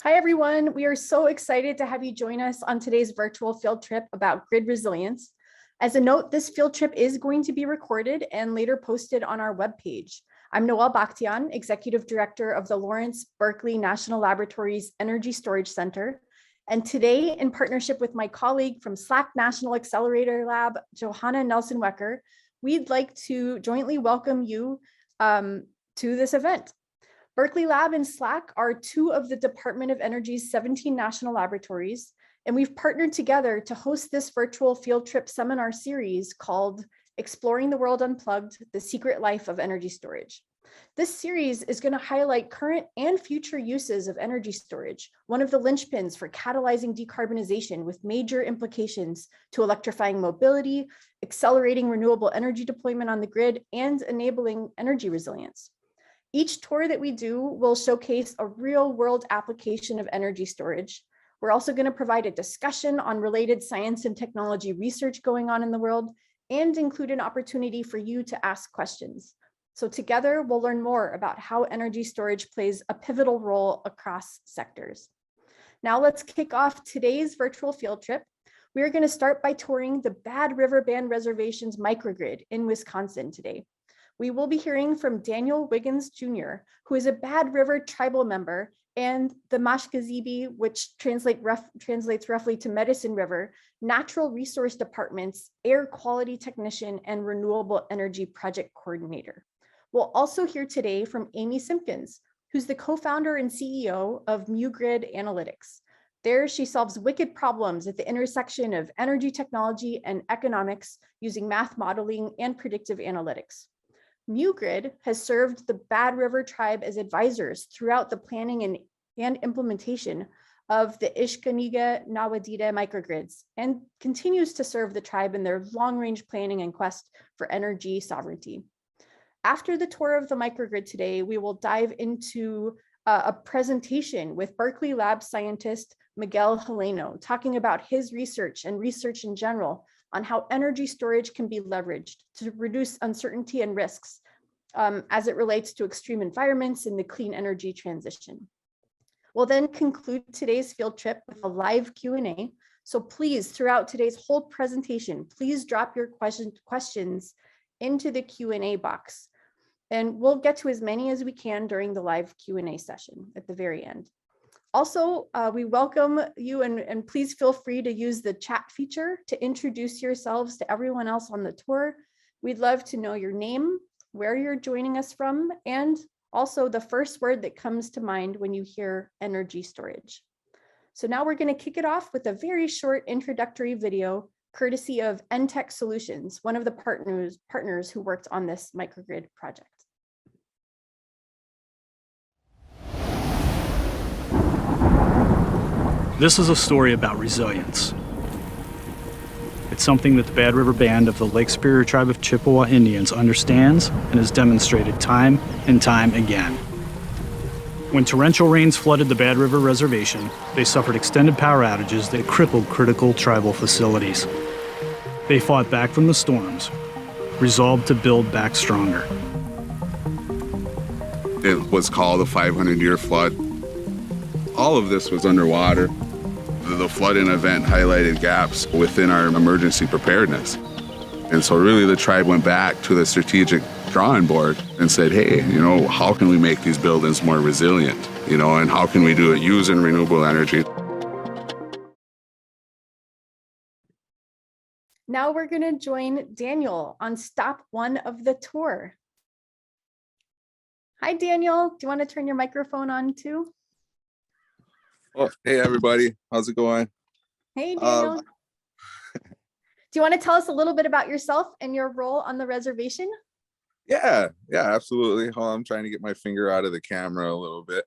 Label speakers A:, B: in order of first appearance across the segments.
A: Hi, everyone. We are so excited to have you join us on today's virtual field trip about grid resilience. As a note, this field trip is going to be recorded and later posted on our webpage. I'm Noelle Bakhtian, Executive Director of the Lawrence Berkeley National Laboratories Energy Storage Center. And today, in partnership with my colleague from SLAC National Accelerator Lab, Johanna Nelson-Wecker, we'd like to jointly welcome you to this event. Berkeley Lab and SLAC are two of the Department of Energy's 17 national laboratories, and we've partnered together to host this virtual field trip seminar series called Exploring the World Unplugged, The Secret Life of Energy Storage. This series is going to highlight current and future uses of energy storage, one of the linchpins for catalyzing decarbonization with major implications to electrifying mobility, accelerating renewable energy deployment on the grid, and enabling energy resilience. Each tour that we do will showcase a real-world application of energy storage. We're also going to provide a discussion on related science and technology research going on in the world and include an opportunity for you to ask questions. So together, we'll learn more about how energy storage plays a pivotal role across sectors. Now let's kick off today's virtual field trip. We are going to start by touring the Bad River Band Reservation's microgrid in Wisconsin today. We will be hearing from Daniel Wiggins Jr., who is a Bad River tribal member, and the Mashkiiziibii, which translates roughly to Medicine River, Natural Resource Department's air quality technician and renewable energy project coordinator. We'll also hear today from Amy Simpkins, who's the co-founder and CEO of Microgrid Analytics. There, she solves wicked problems at the intersection of energy technology and economics using math modeling and predictive analytics. Microgrid has served the Bad River tribe as advisors throughout the planning and implementation of the Ishkaniga-Nawadita microgrids and continues to serve the tribe in their long-range planning and quest for energy sovereignty. After the tour of the microgrid today, we will dive into a presentation with Berkeley Lab scientist Miguel talking about his research and research in general on how energy storage can be leveraged to reduce uncertainty and risks as it relates to extreme environments in the clean energy transition. We'll then conclude today's field trip with a live Q&A. So please, throughout today's whole presentation, please drop your questions into the Q&A box. And we'll get to as many as we can during the live Q&A session at the very end. Also, we welcome you and please feel free to use the chat feature to introduce yourselves to everyone else on the tour. We'd love to know your name, where you're joining us from, and also the first word that comes to mind when you hear energy storage. So now we're going to kick it off with a very short introductory video courtesy of NTech Solutions, one of the partners who worked on this microgrid project.
B: This is a story about resilience. It's something that the Bad River Band of the Lake Superior Tribe of Chippewa Indians understands and has demonstrated time and time again. When torrential rains flooded the Bad River Reservation, they suffered extended power outages that crippled critical tribal facilities. They fought back from the storms, resolved to build back stronger.
C: It was called a 500-year flood. All of this was underwater. The flooding event highlighted gaps within our emergency preparedness. And so really the tribe went back to the strategic drawing board and said, hey, how can we make these buildings more resilient? And how can we do it using renewable energy?
A: Now we're going to join Daniel on stop one of the tour. Hi, Daniel. Do you want to turn your microphone on too?
D: Oh, hey, everybody. How's it going?
A: Hey, Daniel. Do you want to tell us a little bit about yourself and your role on the reservation?
D: Yeah, absolutely. Hold on, I'm trying to get my finger out of the camera a little bit.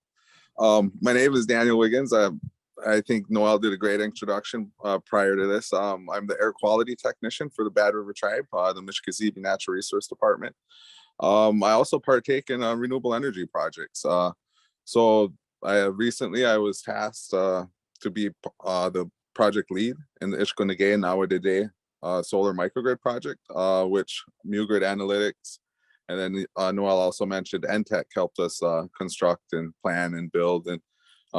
D: My name is Daniel Wiggins. I think Noelle did a great introduction prior to this. I'm the air quality technician for the Bad River Tribe, the Mashkiiziibii Natural Resource Department. I also partake in renewable energy projects. Recently I was tasked to be the project lead in the Ishkaniga-Nawadita solar microgrid project, which Microgrid Analytics, and then Noelle also mentioned NTech helped us construct and plan and build. And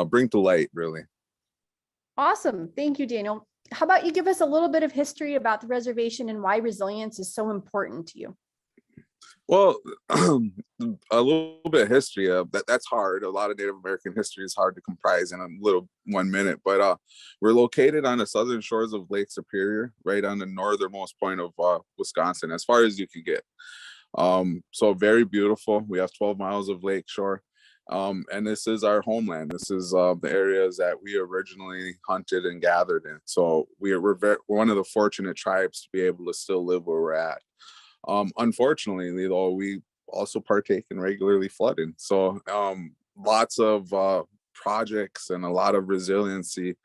D: bring to light, really.
A: Awesome. Thank you, Daniel. How about you give us a little bit of history about the reservation and why resilience is so important to you?
D: Well, a little bit of history. That's hard. A lot of Native American history is hard to comprise in a little 1 minute. But we're located on the southern shores of Lake Superior, right on the northernmost point of Wisconsin, as far as you can get. So very beautiful. We have 12 miles of lake shore. And this is our homeland. This is the areas that we originally hunted and gathered in. So we're one of the fortunate tribes to be able to still live where we're at. Unfortunately, though, we also partake in regularly flooding. So lots of projects and a lot of resiliency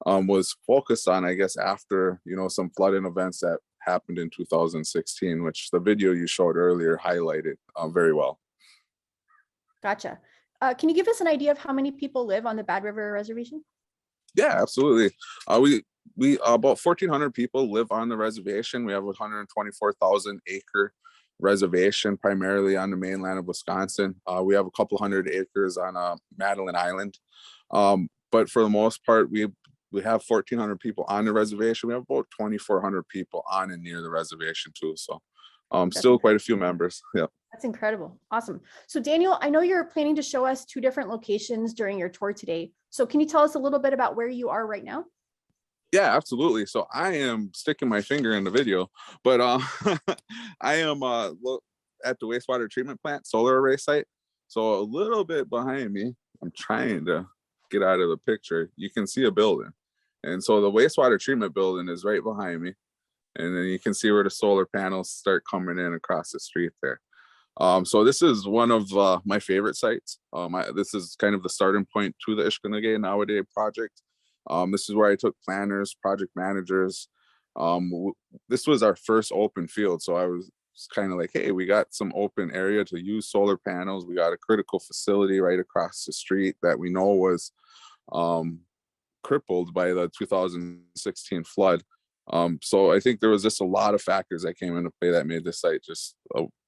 D: was focused on, I guess, after, some flooding events that happened in 2016, which the video you showed earlier highlighted very well.
A: Gotcha. Can you give us an idea of how many people live on the Bad River Reservation?
D: Yeah, absolutely. We about 1,400 people live on the reservation. We have a 124,000 acre reservation, primarily on the mainland of Wisconsin. We have a couple hundred acres on Madeline Island. But for the most part, we have 1,400 people on the reservation. We have about 2,400 people on and near the reservation too. So still quite a few members. Yeah.
A: That's incredible. Awesome. So Daniel, I know you're planning to show us 2 different locations during your tour today. So can you tell us a little bit about where you are right now?
D: Yeah, absolutely. So I am sticking my finger in the video, but I am at the wastewater treatment plant solar array site. So a little bit behind me, I'm trying to get out of the picture. You can see a building. And so the wastewater treatment building is right behind me. And then you can see where the solar panels start coming in across the street there. So this is one of my favorite sites. This is kind of the starting point to the Ishkanagay Nowadays project. This is where I took planners, project managers. This was our first open field. So I was kind of like, hey, we got some open area to use solar panels. We got a critical facility right across the street that we know was crippled by the 2016 flood. So I think there was just a lot of factors that came into play that made this site just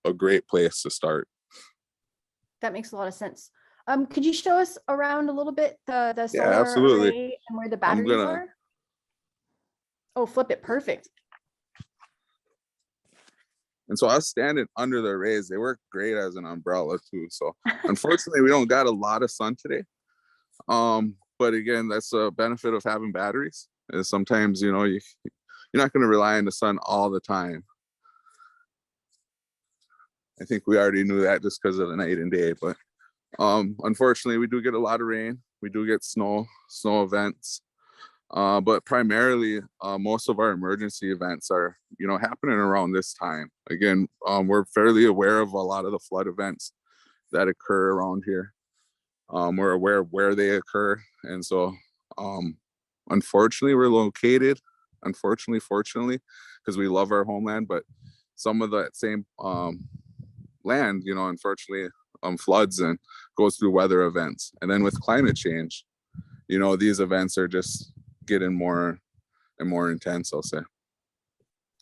D: a great place to start.
A: That makes a lot of sense. Could you show us around a little bit the solar
D: absolutely.
A: array and where the batteries are? Oh, flip it. Perfect.
D: And so us standing under the arrays, they work great as an umbrella too. So unfortunately, we don't got a lot of sun today. But again, that's a benefit of having batteries. Is sometimes, you're not going to rely on the sun all the time. I think we already knew that just because of the night and day, but unfortunately, we do get a lot of rain. We do get snow events, but primarily most of our emergency events are, happening around this time. Again, we're fairly aware of a lot of the flood events that occur around here. We're aware of where they occur, and so unfortunately, we're located. Fortunately, because we love our homeland, but some of that same land, unfortunately, floods and goes through weather events. And then with climate change, these events are just getting more and more intense, I'll say.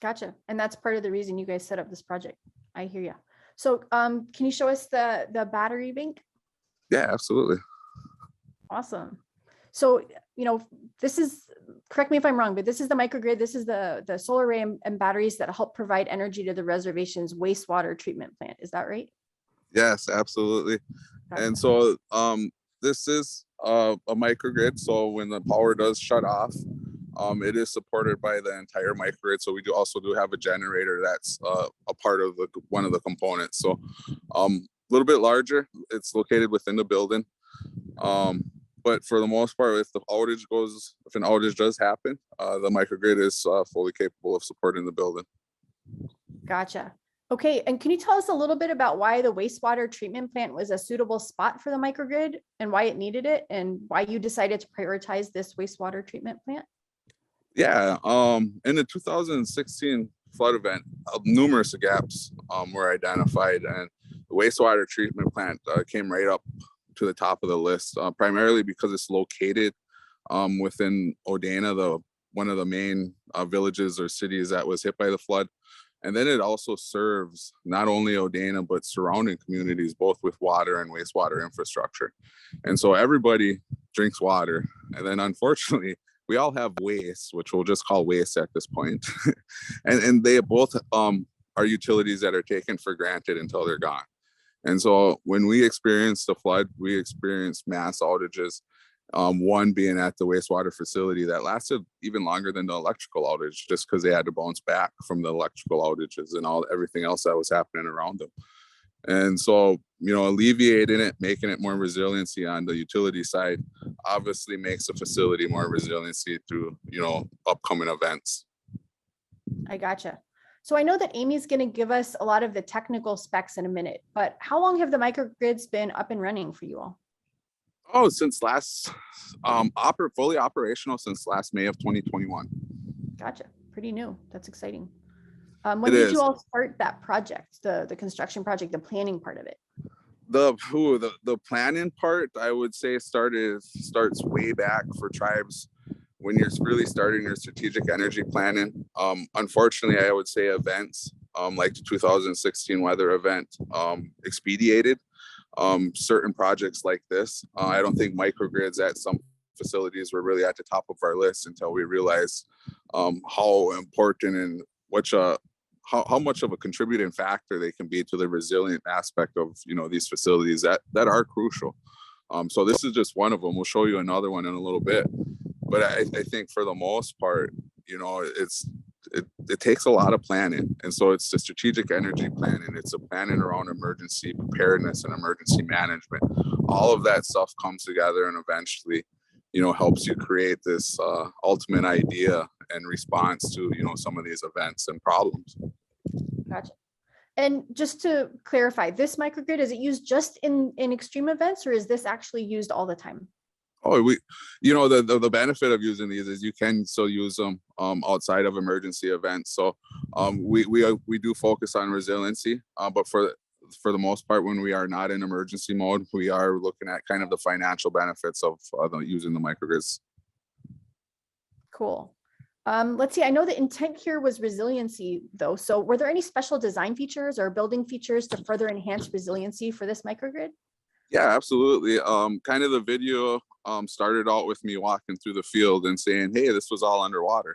A: Gotcha. And that's part of the reason you guys set up this project. I hear you. So can you show us the battery bank?
D: Yeah, absolutely.
A: Awesome. So, this is, correct me if I'm wrong, but this is the microgrid. This is the solar array and batteries that help provide energy to the reservation's wastewater treatment plant. Is that right?
D: Yes, absolutely. Gotcha. And so this is a microgrid. So when the power does shut off, it is supported by the entire microgrid. So we also have a generator that's a part of one of the components. So a little bit larger. It's located within the building. But for the most part, if an outage does happen, the microgrid is fully capable of supporting the building.
A: Gotcha. Okay, and can you tell us a little bit about why the wastewater treatment plant was a suitable spot for the microgrid and why it needed it and why you decided to prioritize this wastewater treatment plant?
D: Yeah, in the 2016 flood event, numerous gaps were identified, and the wastewater treatment plant came right up to the top of the list, primarily because it's located within Odana, one of the main villages or cities that was hit by the flood. And then it also serves not only Odana, but surrounding communities, both with water and wastewater infrastructure. And so everybody
C: drinks water. And then unfortunately, we all have waste, which we'll just call waste at this point. and they both are utilities that are taken for granted until they're gone. And so when we experienced the flood, we experienced mass outages. One being at the wastewater facility that lasted even longer than the electrical outage, just because they had to bounce back from the electrical outages and everything else that was happening around them. And so, alleviating it, making it more resiliency on the utility side, obviously makes the facility more resiliency through, upcoming events.
A: I gotcha. So I know that Amy's going to give us a lot of the technical specs in a minute, but how long have the microgrids been up and running for you all?
C: Oh, since last, fully operational since last May of 2021.
A: Gotcha. Pretty new. That's exciting. When did you all start that project, the construction project, the planning part of it?
C: The planning part, I would say, starts way back for tribes when you're really starting your strategic energy planning. Unfortunately, I would say events like the 2016 weather event expedited certain projects like this. I don't think microgrids at some facilities were really at the top of our list until we realized how important and how much of a contributing factor they can be to the resilient aspect of these facilities that are crucial. So this is just one of them. We'll show you another one in a little bit. But I think for the most part, it takes a lot of planning. And so it's the strategic energy planning. It's a planning around emergency preparedness and emergency management. All of that stuff comes together and eventually, helps you create this ultimate idea and response to, some of these events and problems.
A: Gotcha. And just to clarify, this microgrid, is it used just in extreme events, or is this actually used all the time?
C: Oh, the benefit of using these is you can still use them outside of emergency events. So we do focus on resiliency, but for the most part, when we are not in emergency mode, we are looking at kind of the financial benefits of using the microgrids.
A: Cool. Let's see. I know the intent here was resiliency, though. So were there any special design features or building features to further enhance resiliency for this microgrid?
C: Yeah, absolutely. Kind of the video started out with me walking through the field and saying, hey, this was all underwater.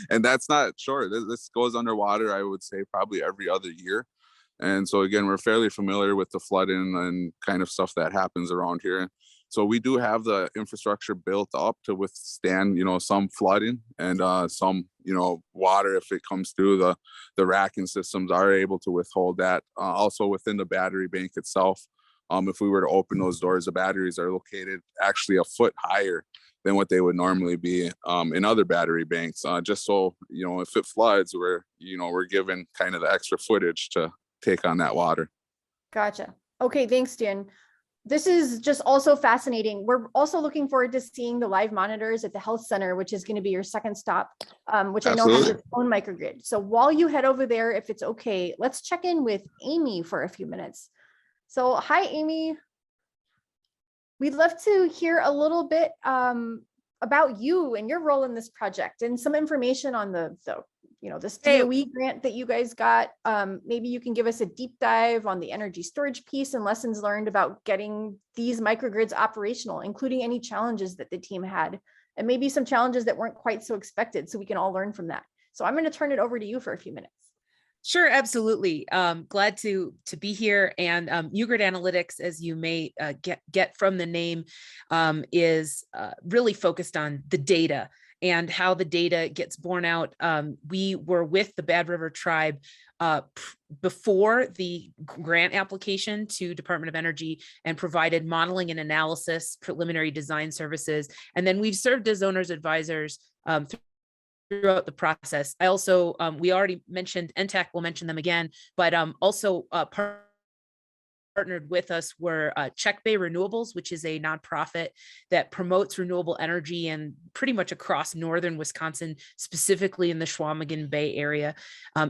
C: And that's not sure. This goes underwater, I would say, probably every other year. And so, again, we're fairly familiar with the flooding and kind of stuff that happens around here. So we do have the infrastructure built up to withstand, some flooding and some, water if it comes through. The racking systems are able to withhold that. Also within the battery bank itself. If we were to open those doors, the batteries are located actually a foot higher than what they would normally be in other battery banks. Just so, if it floods, we're given kind of the extra footage to take on that water.
A: Gotcha. Okay, thanks, Dan. This is just also fascinating. We're also looking forward to seeing the live monitors at the health center, which is going to be your second stop, which I know has its own microgrid. So while you head over there, if it's okay, let's check in with Amy for a few minutes. So hi, Amy. We'd love to hear a little bit about you and your role in this project and some information on the this DOE grant that you guys got. Maybe you can give us a deep dive on the energy storage piece and lessons learned about getting these microgrids operational, including any challenges that the team had, and maybe some challenges that weren't quite so expected, so we can all learn from that. So I'm going to turn it over to you for a few minutes.
E: Sure, absolutely. Glad to be here. And Microgrid Analytics, as you may get from the name, is really focused on the data and how the data gets borne out. We were with the Bad River tribe before the grant application to Department of Energy and provided modeling and analysis, preliminary design services. And then we've served as owner's advisors throughout the process. I also, we already mentioned NTEC, we'll mention them again, but also partnered with us were Check Bay Renewables, which is a nonprofit that promotes renewable energy and pretty much across northern Wisconsin, specifically in the Chequamegon Bay area,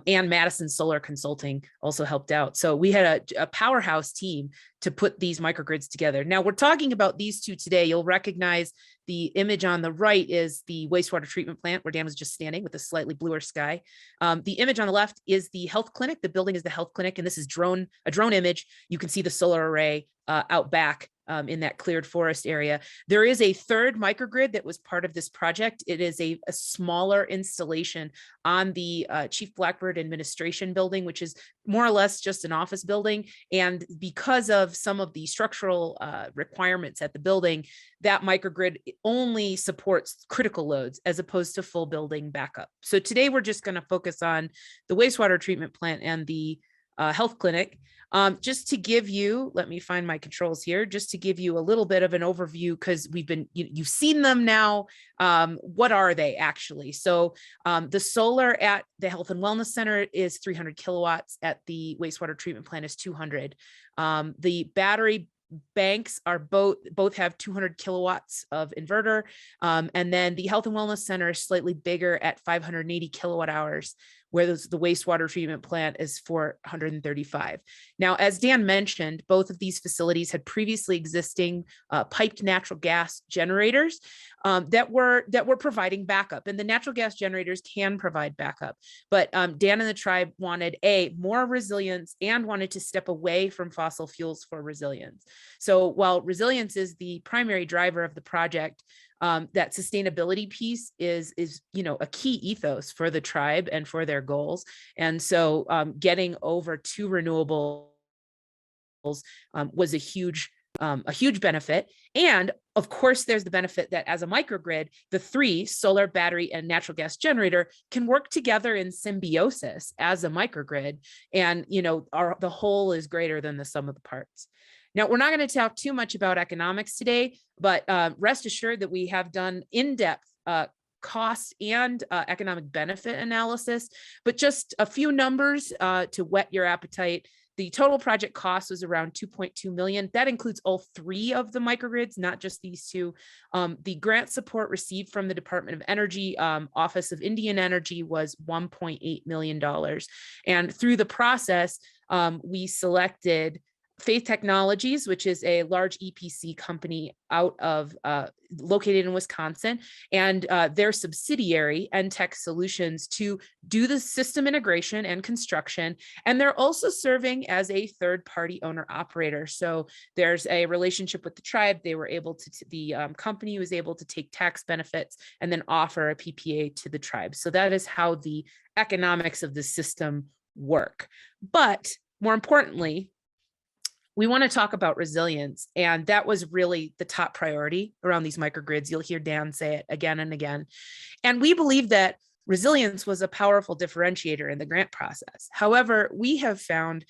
E: and Madison Solar Consulting also helped out. So we had a powerhouse team to put these microgrids together. Now we're talking about these two today. You'll recognize the image on the right is the wastewater treatment plant where Dan was just standing with a slightly bluer sky. The image on the left is the health clinic. The building is the health clinic, and this is a drone image. You can see the solar array out back in that cleared forest area. There is a third microgrid that was part of this project. It is a smaller installation on the Chief Blackbird Administration Building, which is more or less just an office building. And because of some of the structural requirements at the building, that microgrid only supports critical loads as opposed to full building backup. So today we're just going to focus on the wastewater treatment plant and the health clinic. Just to give you, let me find my controls here, just to give you a little bit of an overview, because you've seen them now. What are they actually? So the solar at the Health and Wellness Center is 300 kilowatts, at the wastewater treatment plant is 200. The battery banks are both have 200 kilowatts of inverter. And then the Health and Wellness Center is slightly bigger at 580 kilowatt hours, where the wastewater treatment plant is 435. Now, as Dan mentioned, both of these facilities had previously existing piped natural gas generators that were providing backup, and the natural gas generators can provide backup. But Dan and the tribe wanted more resilience and wanted to step away from fossil fuels for resilience. So while resilience is the primary driver of the project, that sustainability piece is a key ethos for the tribe and for their goals. And so getting over to renewables was a huge benefit. And of course, there's the benefit that as a microgrid, the three, solar, battery, and natural gas generator, can work together in symbiosis as a microgrid. And the whole is greater than the sum of the parts. Now, we're not going to talk too much about economics today, but rest assured that we have done in-depth cost and economic benefit analysis. But just a few numbers to whet your appetite. The total project cost was around 2.2 million. That includes all three of the microgrids, not just these two. The grant support received from the Department of Energy, Office of Indian Energy, was $1.8 million. And through the process, we selected Faith Technologies, which is a large EPC company located in Wisconsin, and their subsidiary, NTech Solutions, to do the system integration and construction. And they're also serving as a third-party owner-operator. So there's a relationship with the tribe. They were able to, the company was able to take tax benefits and then offer a PPA to the tribe. So that is how the economics of the system work. But more importantly, we want to talk about resilience, and that was really the top priority around these microgrids. You'll hear Dan say it again and again. And we believe that resilience was a powerful differentiator in the grant process. However, we have found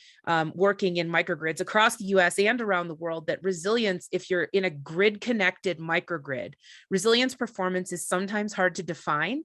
E: working in microgrids across the US and around the world that resilience, if you're in a grid-connected microgrid, resilience performance is sometimes hard to define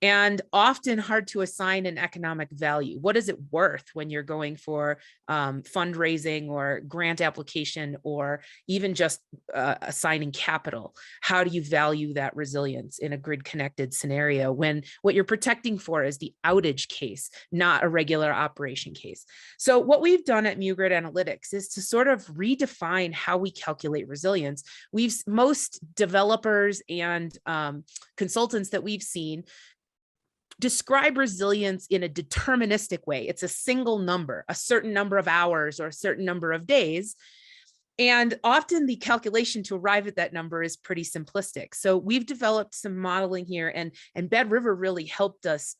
E: and often hard to assign an economic value. What is it worth when you're going for fundraising or grant application, or even just assigning capital? How do you value that resilience in a grid connected scenario when what you're protecting for is the outage case, not a regular operation case? So what we've done at Microgrid Analytics is to sort of redefine how we calculate resilience. Most developers and consultants that we've seen describe resilience in a deterministic way. It's a single number, a certain number of hours or a certain number of days. And often the calculation to arrive at that number is pretty simplistic. So we've developed some modeling here, and Bad River really helped us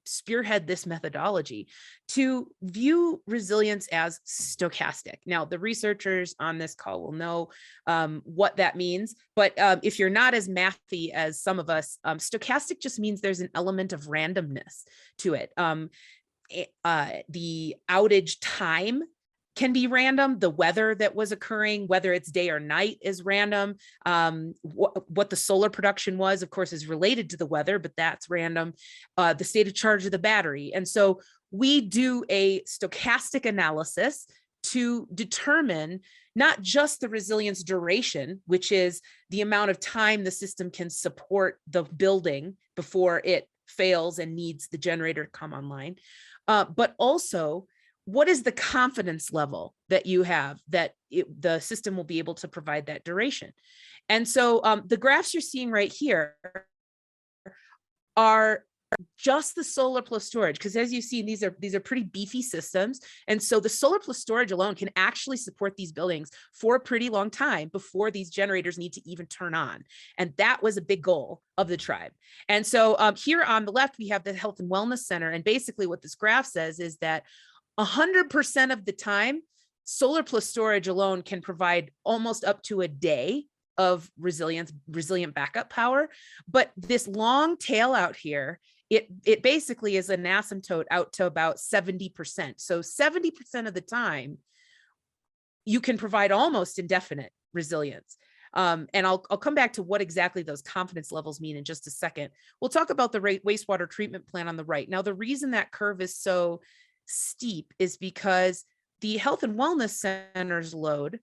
E: spearhead this methodology to view resilience as stochastic. Now, the researchers on this call will know what that means, but if you're not as mathy as some of us, stochastic just means there's an element of randomness to it. The outage time can be random. The weather that was occurring, whether it's day or night, is random. What the solar production was, of course, is related to the weather, but that's random. The state of charge of the battery. And so we do a stochastic analysis to determine not just the resilience duration, which is the amount of time the system can support the building before it fails and needs the generator to come online, but also what is the confidence level that you have that the system will be able to provide that duration. And so the graphs you're seeing right here are just the solar plus storage, because as you see, these are pretty beefy systems. And so the solar plus storage alone can actually support these buildings for a pretty long time before these generators need to even turn on. And that was a big goal of the tribe. And so here on the left, we have the Health and Wellness Center. And basically what this graph says is that 100% of the time, solar plus storage alone can provide almost up to a day of resilient backup power. But this long tail out here, it basically is an asymptote out to about 70%. So 70% of the time, you can provide almost indefinite resilience. And I'll come back to what exactly those confidence levels mean in just a second. We'll talk about the wastewater treatment plant on the right. Now, the reason that curve is so steep is because the Health and Wellness Center's load,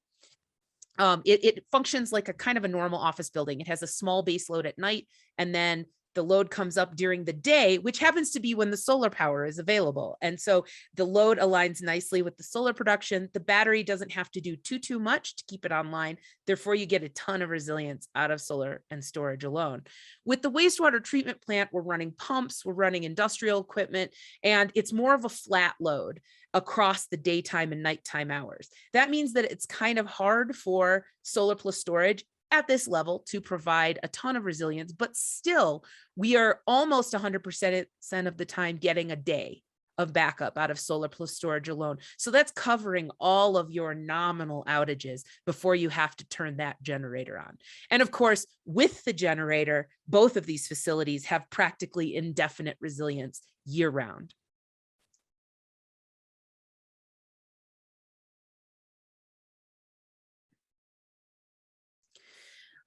E: it functions like a kind of a normal office building. It has a small base load at night, and then the load comes up during the day, which happens to be when the solar power is available. And so the load aligns nicely with the solar production. The battery doesn't have to do too much to keep it online. Therefore, you get a ton of resilience out of solar and storage alone. With the wastewater treatment plant, we're running pumps, we're running industrial equipment, and it's more of a flat load across the daytime and nighttime hours. That means that it's kind of hard for solar plus storage at this level to provide a ton of resilience, but still we are almost 100% of the time getting a day of backup out of solar plus storage alone. So that's covering all of your nominal outages before you have to turn that generator on. And of course, with the generator, both of these facilities have practically indefinite resilience year round.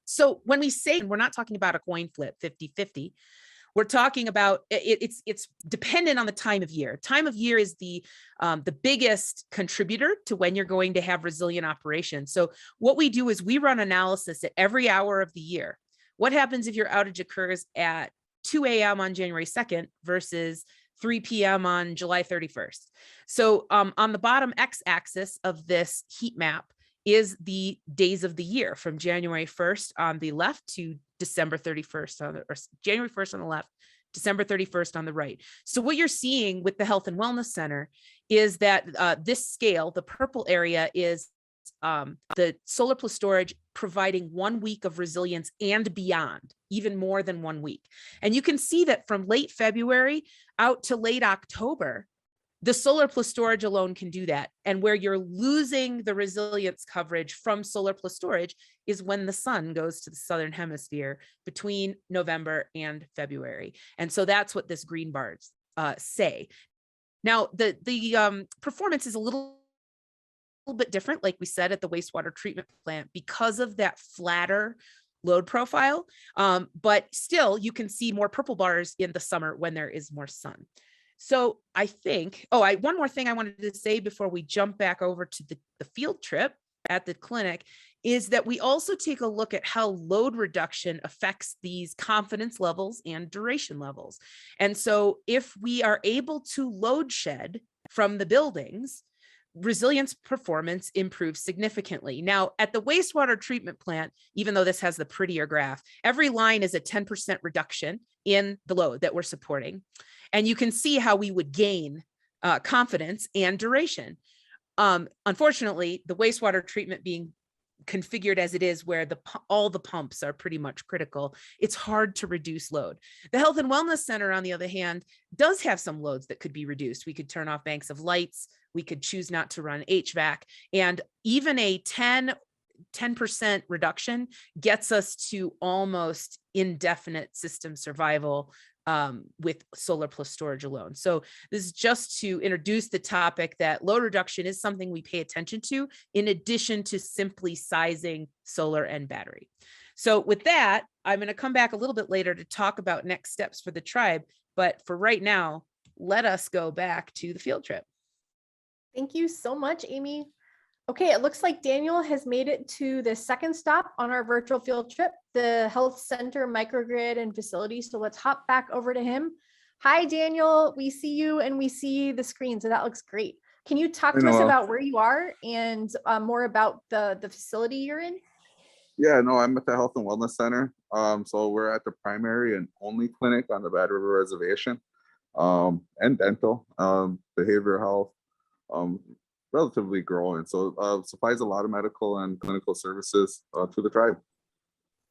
E: So when we say, we're not talking about a coin flip 50-50, we're talking about it's dependent on the time of year. Time of year is the biggest contributor to when you're going to have resilient operations. So what we do is we run analysis at every hour of the year. What happens if your outage occurs at 2 a.m. on January 2nd versus 3 p.m. on July 31st? So on the bottom x-axis of this heat map is the days of the year from January 1st on the left to December 31st on the, or January 1st on the left, December 31st on the right. So what you're seeing with the Health and Wellness Center is that this scale, the purple area, is the solar plus storage providing 1 week of resilience and beyond, even more than 1 week. And you can see that from late February out to late October, the solar plus storage alone can do that. And where you're losing the resilience coverage from solar plus storage is when the sun goes to the southern hemisphere between November and February. And so that's what this green bars say. Now, the performance is a little bit different, like we said, at the wastewater treatment plant because of that flatter load profile. But still, you can see more purple bars in the summer when there is more sun. So I think, one more thing I wanted to say before we jump back over to the field trip at the clinic is that we also take a look at how load reduction affects these confidence levels and duration levels. And so if we are able to load shed from the buildings, resilience performance improves significantly. Now, at the wastewater treatment plant, even though this has the prettier graph, every line is a 10% reduction in the load that we're supporting. And you can see how we would gain confidence and duration. Unfortunately, the wastewater treatment being configured as it is, where all the pumps are pretty much critical, it's hard to reduce load. The Health and Wellness Center, on the other hand, does have some loads that could be reduced. We could turn off banks of lights. We could choose not to run HVAC, and even a 10% reduction gets us to almost indefinite system survival with solar plus storage alone. So this is just to introduce the topic that load reduction is something we pay attention to, in addition to simply sizing solar and battery. So with that, I'm going to come back a little bit later to talk about next steps for the tribe. But for right now, let us go back to the field trip.
A: Thank you so much, Amy. Okay, it looks like Daniel has made it to the second stop on our virtual field trip, the Health Center Microgrid and Facilities. So let's hop back over to him. Hi, Daniel. We see you and we see the screen, so that looks great. Can you talk to us about where you are and more about the facility you're in?
D: Yeah, no, I'm at the Health and Wellness Center. So we're at the primary and only clinic on the Bad River Reservation. and dental, behavioral health, relatively growing. So supplies a lot of medical and clinical services to the tribe.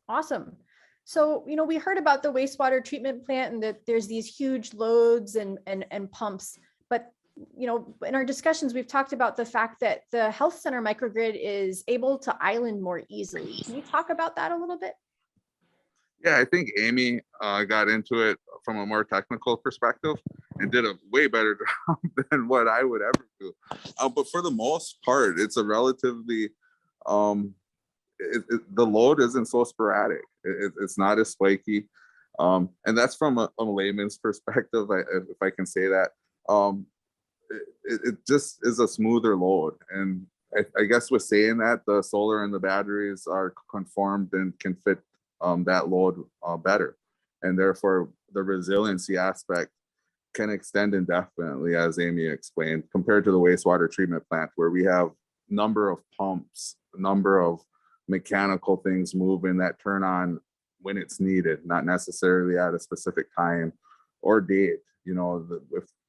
A: Awesome. So, we heard about the wastewater treatment plant and that there's these huge loads and pumps, but in our discussions, we've talked about the fact that the health center microgrid is able to island more easily. Can you talk about that a little bit?
D: Yeah, I think Amy got into it from a more technical perspective and did a way better job than what I would ever do. But for the most part, it's a relatively, the load isn't so sporadic. It's not as spiky. And that's from a layman's perspective, if I can say that. It just is a smoother load. And I guess with saying that, the solar and the batteries are conformed and can fit that load better. And therefore, the resiliency aspect can extend indefinitely, as Amy explained, compared to the wastewater treatment plant, where we have number of pumps, number of mechanical things moving that turn on when it's needed, not necessarily at a specific time or date.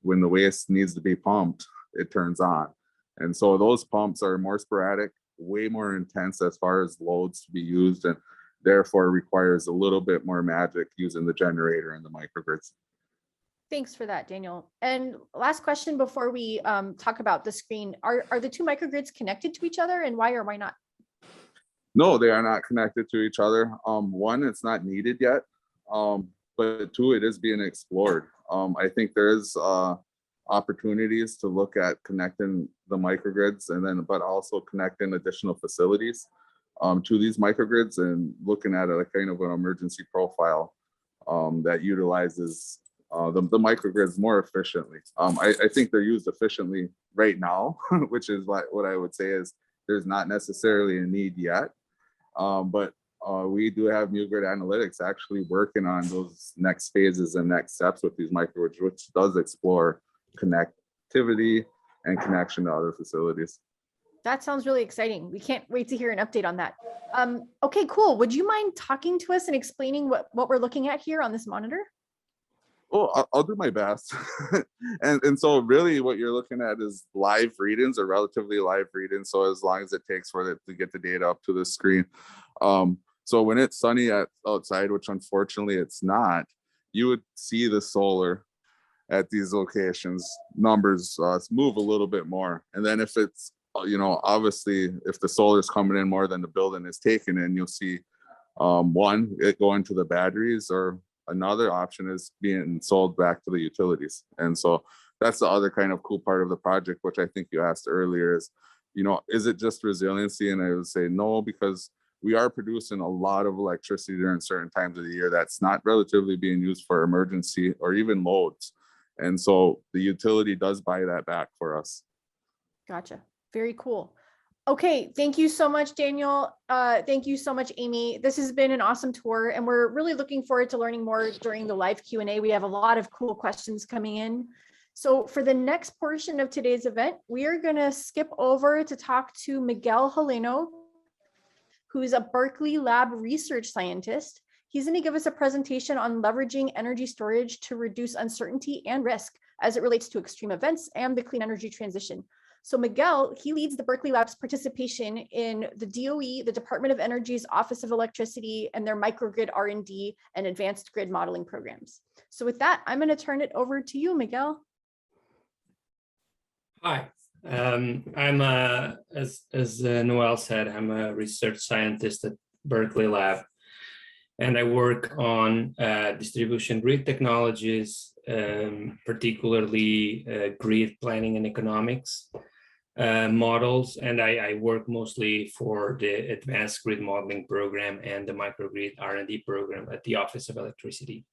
D: When the waste needs to be pumped, it turns on. And so those pumps are more sporadic, way more intense as far as loads to be used, and therefore requires a little bit more magic using the generator and the microgrids.
A: Thanks for that, Daniel. And last question before we talk about the screen, are the two microgrids connected to each other, and why or why not?
D: No, they are not connected to each other. One, it's not needed yet. But two, it is being explored. I think there's opportunities to look at connecting the microgrids but also connecting additional facilities to these microgrids and looking at a kind of an emergency profile that utilizes the microgrids more efficiently. I think they're used efficiently right now, which is what I would say is there's not necessarily a need yet. But we do have Microgrid Analytics actually working on those next phases and next steps with these microgrids, which does explore connectivity and connection to other facilities.
A: That sounds really exciting. We can't wait to hear an update on that. Okay, cool. Would you mind talking to us and explaining what we're looking at here on this monitor?
D: Oh, I'll do my best. and so really what you're looking at is live readings or relatively live readings. So as long as it takes for it to get the data up to the screen. So when it's sunny outside, which unfortunately it's not, you would see the solar at these locations, numbers move a little bit more. And then if it's, obviously if the solar is coming in more than the building is taking in, you'll see it go into the batteries, or another option is being sold back to the utilities. And so that's the other kind of cool part of the project, which I think you asked earlier is it just resiliency? And I would say no, because we are producing a lot of electricity during certain times of the year that's not relatively being used for emergency or even loads. And so the utility does buy that back for us.
A: Gotcha. Very cool. Okay, thank you so much, Daniel. Thank you so much, Amy. This has been an awesome tour, and we're really looking forward to learning more during the live Q&A. We have a lot of cool questions coming in. So for the next portion of today's event, we are going to skip over to talk to Miguel Heleno, who's a Berkeley lab research scientist. He's going to give us a presentation on leveraging energy storage to reduce uncertainty and risk as it relates to extreme events and the clean energy transition. So Miguel, he leads the Berkeley Lab's participation in the DOE, the Department of Energy's Office of Electricity, and their microgrid R&D and advanced grid modeling programs. So with that, I'm going to turn it over to you, Miguel.
F: Hi, I'm as Noel said, I'm a research scientist at Berkeley Lab, and I work on distribution grid technologies, particularly grid planning and economics models, and I work mostly for the advanced grid modeling program and the microgrid R&D program at the Office of Electricity.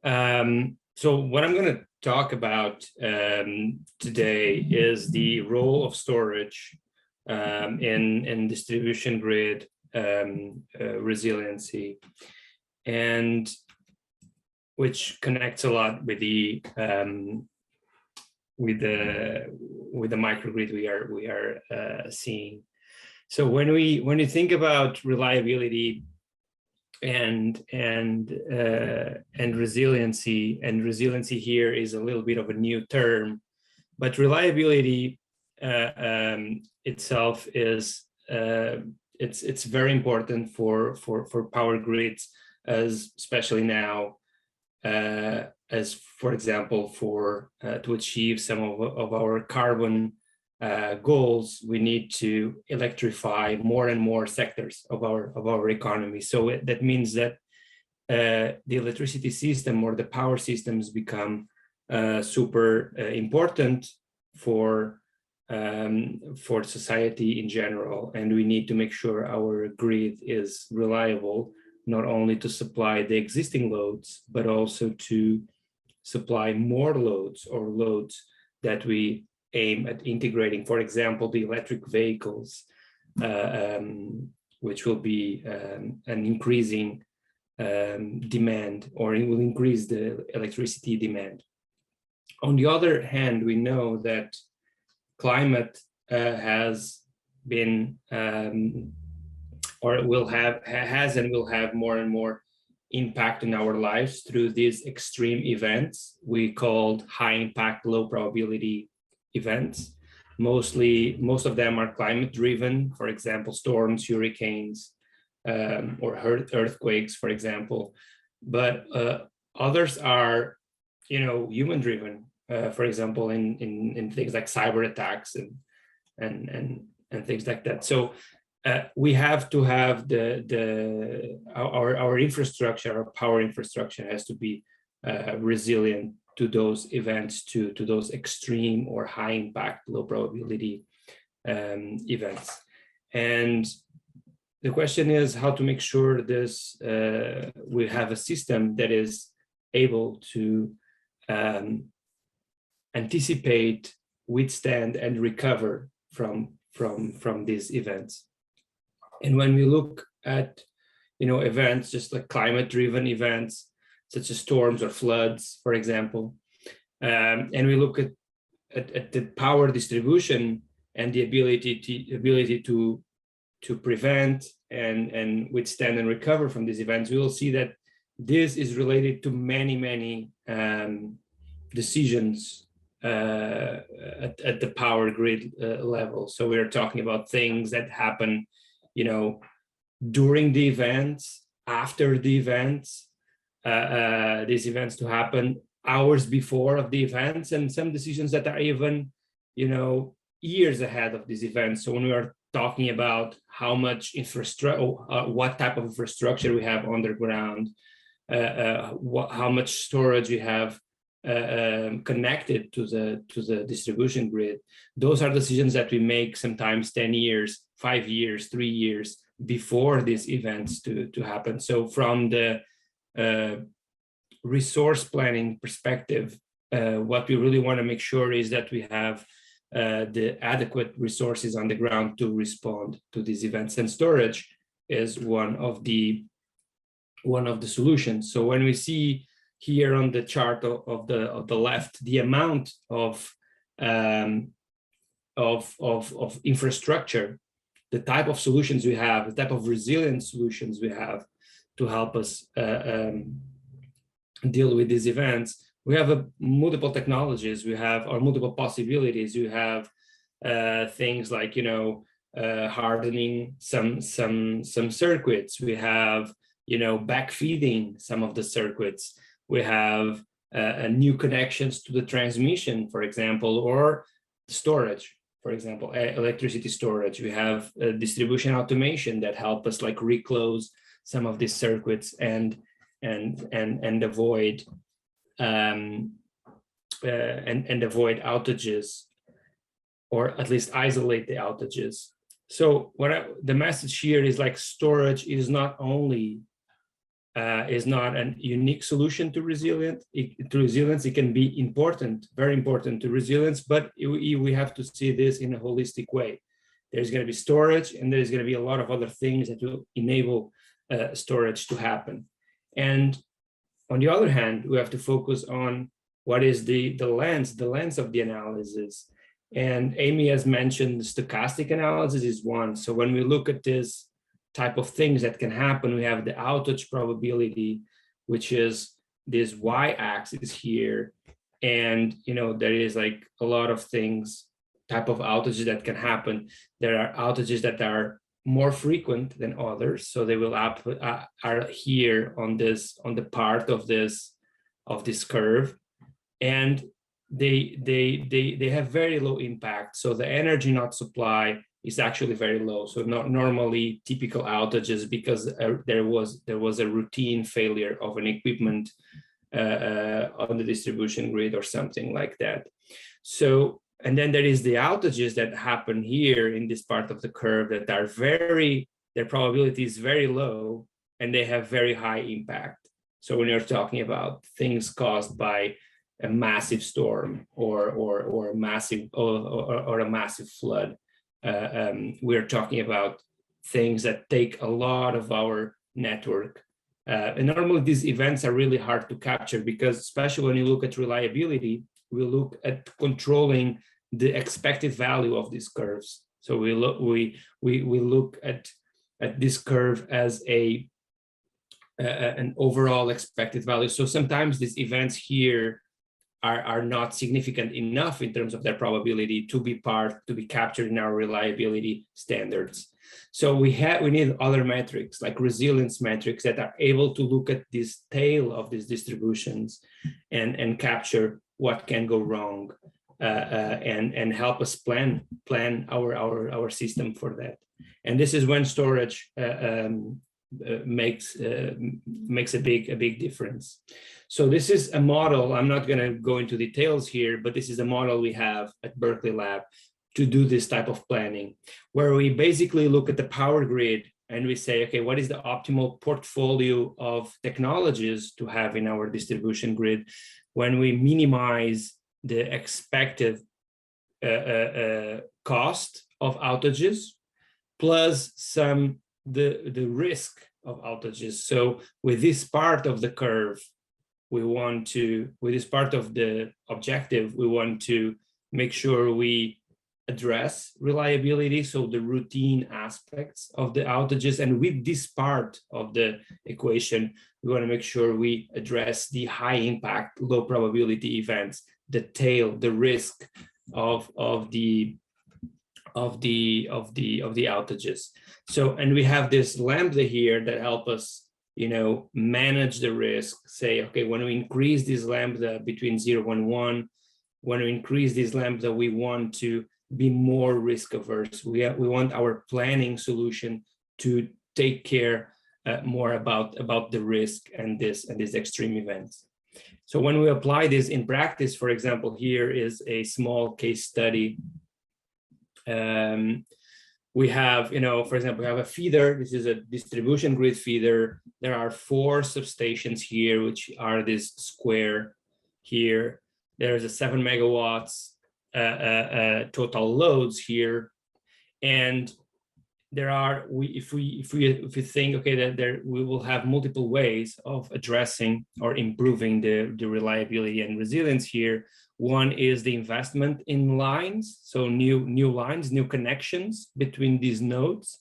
F: So what I'm going to talk about today is the role of storage in distribution grid resiliency, and which connects a lot with the microgrid we are seeing. So when you think about reliability, resiliency. And resiliency here is a little bit of a new term, but reliability itself is it's very important for power grids, as especially now, as for example, for to achieve some of our carbon goals, we need to electrify more and more sectors of our economy. So that means that the electricity system or the power systems become super important for society in general, and we need to make sure our grid is reliable, not only to supply the existing loads, but also to supply more loads or loads that we aim at integrating. For example, the electric vehicles, which will be an increasing demand, or it will increase the electricity demand. On the other hand, we know that climate has been or has and will have more and more impact in our lives through these extreme events we called high impact, low probability events. Most of them are climate driven, for example, storms, hurricanes, or earthquakes, for example. But others are, human driven. For example, in things like cyber attacks and things like that. So we have to have our infrastructure, our power infrastructure has to be resilient to those events, to those extreme or high impact, low probability events. And the question is how to make sure this we have a system that is able to anticipate, withstand, and recover from these events. And when we look at events just like climate-driven events such as storms or floods, for example, and we look at the power distribution and the ability to prevent and withstand and recover from these events, we will see that this is related to many decisions at the power grid level. So we're talking about things that happen, during the events, after the events, these events to happen hours before of the events, and some decisions that are even, years ahead of these events. So when we are talking about how much infrastructure, what type of infrastructure we have underground, how much storage we have connected to the distribution grid, those are decisions that we make sometimes 10 years, 5 years, 3 years before these events to happen. So from the resource planning perspective, what we really want to make sure is that we have the adequate resources on the ground to respond to these events, and storage is one of the solutions. So when we see here on the chart of the left, the amount of infrastructure, the type of solutions we have, the type of resilient solutions we have to help us deal with these events, we have multiple technologies, we have our multiple possibilities. You have things like hardening some circuits. We have backfeeding some of the circuits. We have new connections to the transmission, for example, or storage, for example, electricity storage. We have distribution automation that help us like reclose some of these circuits and avoid avoid outages, or at least isolate the outages. So the message here is like storage is not only is not a unique solution to resilience. It can be important, very important to resilience, but we have to see this in a holistic way. There's going to be storage, and there's going to be a lot of other things that will enable storage to happen. And on the other hand, we have to focus on what is the lens of the analysis. And Amy has mentioned stochastic analysis is one. So when we look at this type of things that can happen. We have the outage probability, which is this y-axis here. And, there is like a lot of things, type of outages that can happen. There are outages that are more frequent than others. So they will are here on the part of this curve. And they have very low impact. So the energy not supply is actually very low. So not normally typical outages, because there was a routine failure of an equipment on the distribution grid or something like that. So, and then there is the outages that happen here in this part of the curve that are their probability is very low and they have very high impact. So when you're talking about things caused by a massive storm or a massive flood, we're talking about things that take a lot of our network. And normally these events are really hard to capture, because especially when you look at reliability, we look at controlling the expected value of these curves. So we look at this curve as an overall expected value. So sometimes these events here are not significant enough in terms of their probability to be captured in our reliability standards. So we need other metrics like resilience metrics that are able to look at this tail of these distributions and capture what can go wrong and help us plan our system for that. And this is when storage makes a big difference. So this is a model. I'm not going to go into details here, but this is a model we have at Berkeley Lab to do this type of planning, where we basically look at the power grid and we say, okay, what is the optimal portfolio of technologies to have in our distribution grid when we minimize the expected cost of outages plus the risk of outages. So with this part of the curve, with this part of the objective, we want to make sure we address reliability, so the routine aspects of the outages. And with this part of the equation, we want to make sure we address the high impact, low probability events, the tail, the risk of the outages. So, and we have this lambda here that help us, manage the risk. Say, okay, when we increase this lambda between 0 and 1, when we increase this lambda, we want to be more risk averse. We want our planning solution to take care more about the risk and these extreme events. So when we apply this in practice, for example, here is a small case study. We have, for example, we have a feeder. This is a distribution grid feeder. There are 4 substations here, which are this square here. There's a 7 megawatts total loads here, and there are if we think, okay, that we will have multiple ways of addressing or improving the reliability and resilience here. One is the investment in lines, so new lines, new connections between these nodes.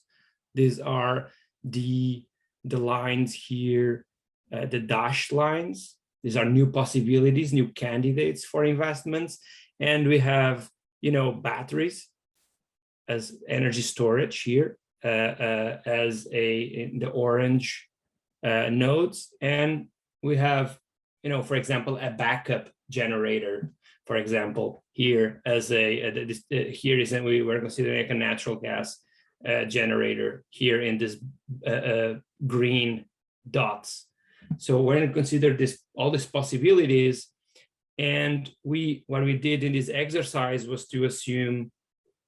F: These are the lines here, the dashed lines. These are new possibilities, new candidates for investments. And we have, batteries as energy storage here as in the orange nodes. And we have, for example, a backup generator, for example, here as here is, and we were considering a natural gas generator here in this green dots. So we're going to consider all these possibilities. And what we did in this exercise was to assume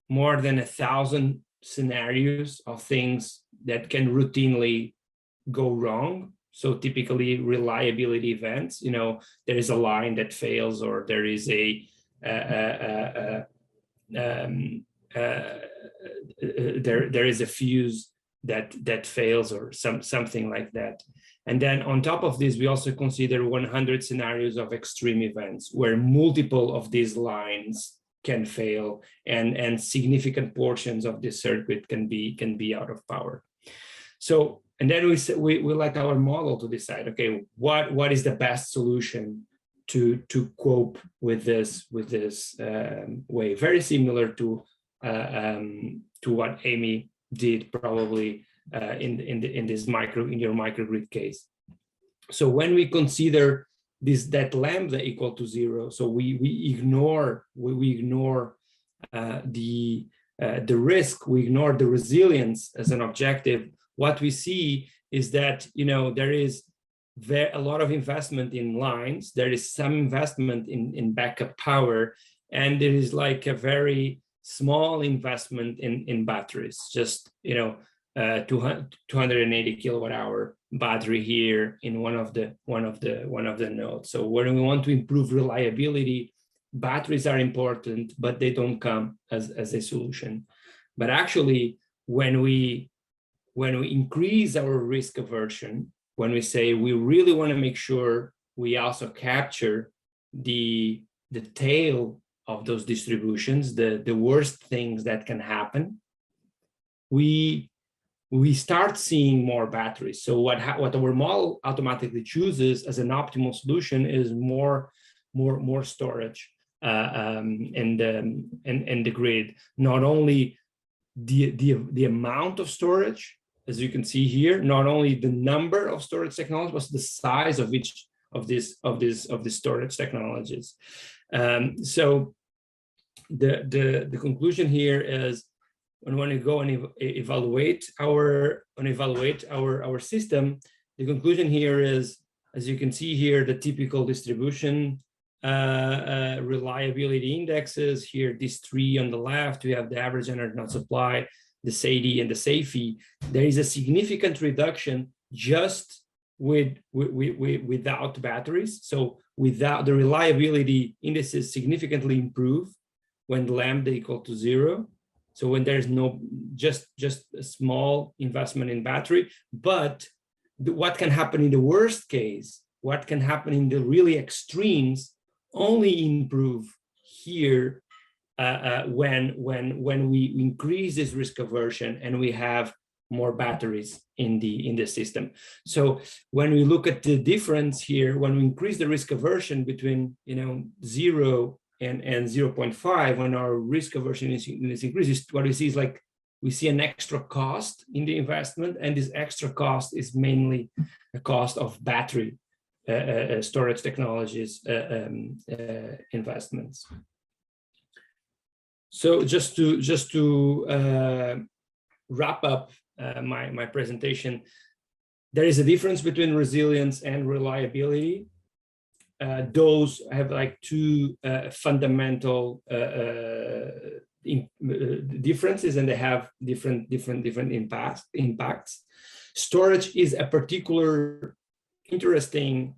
F: more than 1,000 scenarios of things that can routinely go wrong. So typically reliability events, there is a line that fails, or there is there is a fuse that fails, or something like that. And then on top of this, we also consider 100 scenarios of extreme events where multiple of these lines can fail and significant portions of the circuit can be out of power. So, and then we let our model to decide, okay, what is the best solution to cope with this way, very similar to what Amy did probably in your microgrid case. So when we consider that lambda equal to 0, so we ignore the risk, we ignore the resilience as an objective. What we see is that there is a lot of investment in lines, there is some investment in backup power, and there is like a very small investment in batteries, just 280 kilowatt hour battery here in one of the nodes. So when we want to improve reliability, batteries are important, but they don't come as a solution. But actually, when we increase our risk aversion, when we say we really want to make sure we also capture the tail of those distributions, the worst things that can happen, we start seeing more batteries. So what our model automatically chooses as an optimal solution is more storage in the grid. Not only the amount of storage, as you can see here, not only the number of storage technologies, but the size of each of these storage technologies. So the conclusion here is, when we go and evaluate our system, the conclusion here is, as you can see here, the typical distribution reliability indexes here. These three on the left, we have the average energy not supply, the SAIDI, and the SAIFI. There is a significant reduction just without batteries. So without the reliability indices significantly improve when lambda equal to 0. So when there's just a small investment in battery, but what can happen in the worst case, what can happen in the really extremes, only improve here when we increase this risk aversion and we have more batteries in the system. So when we look at the difference here, when we increase the risk aversion between 0 and 0.5, when our risk aversion is increases, what we see is like we see an extra cost in the investment, and this extra cost is mainly a cost of battery storage technologies investments. So just to wrap up my presentation, there is a difference between resilience and reliability. Those have like two fundamental differences, and they have different impacts. Storage is a particular interesting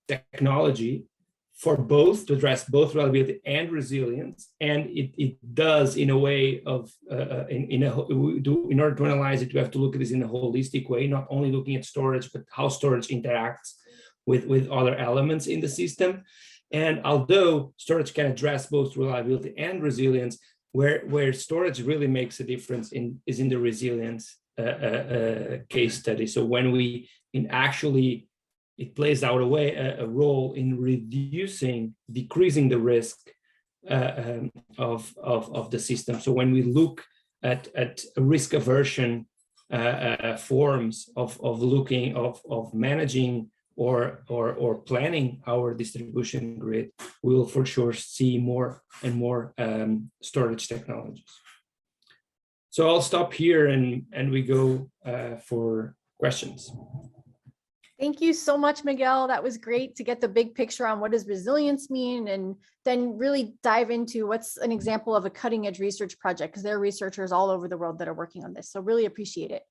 F: technology for both, to address both reliability and resilience, and it does in a way of in order to analyze it, we have to look at this in a holistic way, not only looking at storage, but how storage interacts with other elements in the system. And although storage can address both reliability and resilience, where storage really makes a difference is in the resilience case study. So when it plays out a role in decreasing the risk of the system. So when we look at risk aversion forms of managing or planning our distribution grid, we will for sure see more and more storage technologies. So I'll stop here and we go for questions.
A: Thank you so much, Miguel. That was great to get the big picture on what does resilience mean, and then really dive into what's an example of a cutting edge research project, because there are researchers all over the world that are working on this. So really appreciate it.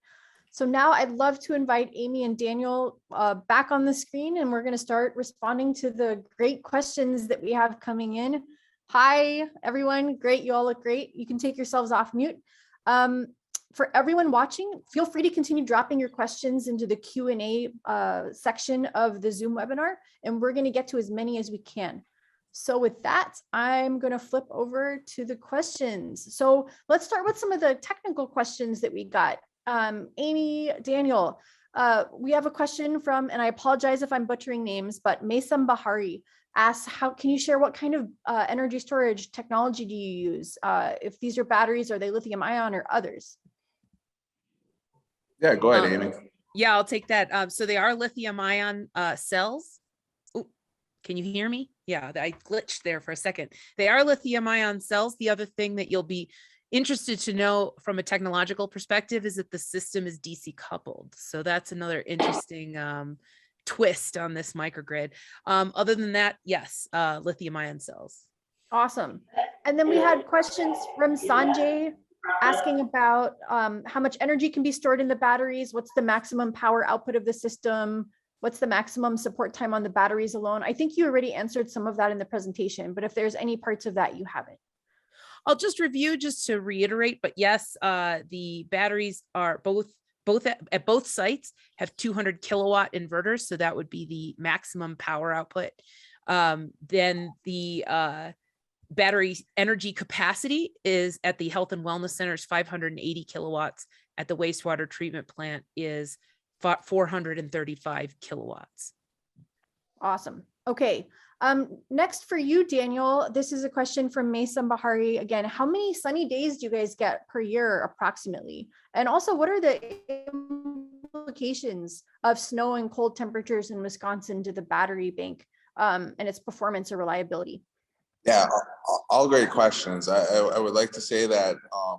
A: So now I'd love to invite Amy and Daniel back on the screen, and we're going to start responding to the great questions that we have coming in. Hi, everyone. Great. You all look great. You can take yourselves off mute. For everyone watching, feel free to continue dropping your questions into the Q&A section of the Zoom webinar, and we're going to get to as many as we can. So with that, I'm going to flip over to the questions. So let's start with some of the technical questions that we got. Amy, Daniel, we have a question from, and I apologize if I'm butchering names, but Maysam Bahari asks, how can you share what kind of energy storage technology do you use? If these are batteries, are they lithium ion or others?
D: Yeah, go ahead, Amy.
E: Yeah, I'll take that. So they are lithium ion cells. Ooh, can you hear me? Yeah, I glitched there for a second. They are lithium ion cells. The other thing that you'll be interested to know from a technological perspective is that the system is DC coupled. So that's another interesting twist on this microgrid. Other than that, yes, lithium ion cells.
A: Awesome. And then we had questions from Sanjay asking about how much energy can be stored in the batteries. What's the maximum power output of the system? What's the maximum support time on the batteries alone? I think you already answered some of that in the presentation, but if there's any parts of that you haven't.
E: I'll just review just to reiterate, but yes, the batteries are at both sites have 200 kilowatt inverters. So that would be the maximum power output. Then the battery energy capacity is at the Health and Wellness Center's 580 kilowatts. At the wastewater treatment plant is 435 kilowatts.
A: Awesome. Okay. Next for you, Daniel, this is a question from Maysam Bahari. Again, how many sunny days do you guys get per year approximately? And also, what are the implications of snow and cold temperatures in Wisconsin to the battery bank and its performance or reliability?
D: Yeah, all great questions. I would like to say that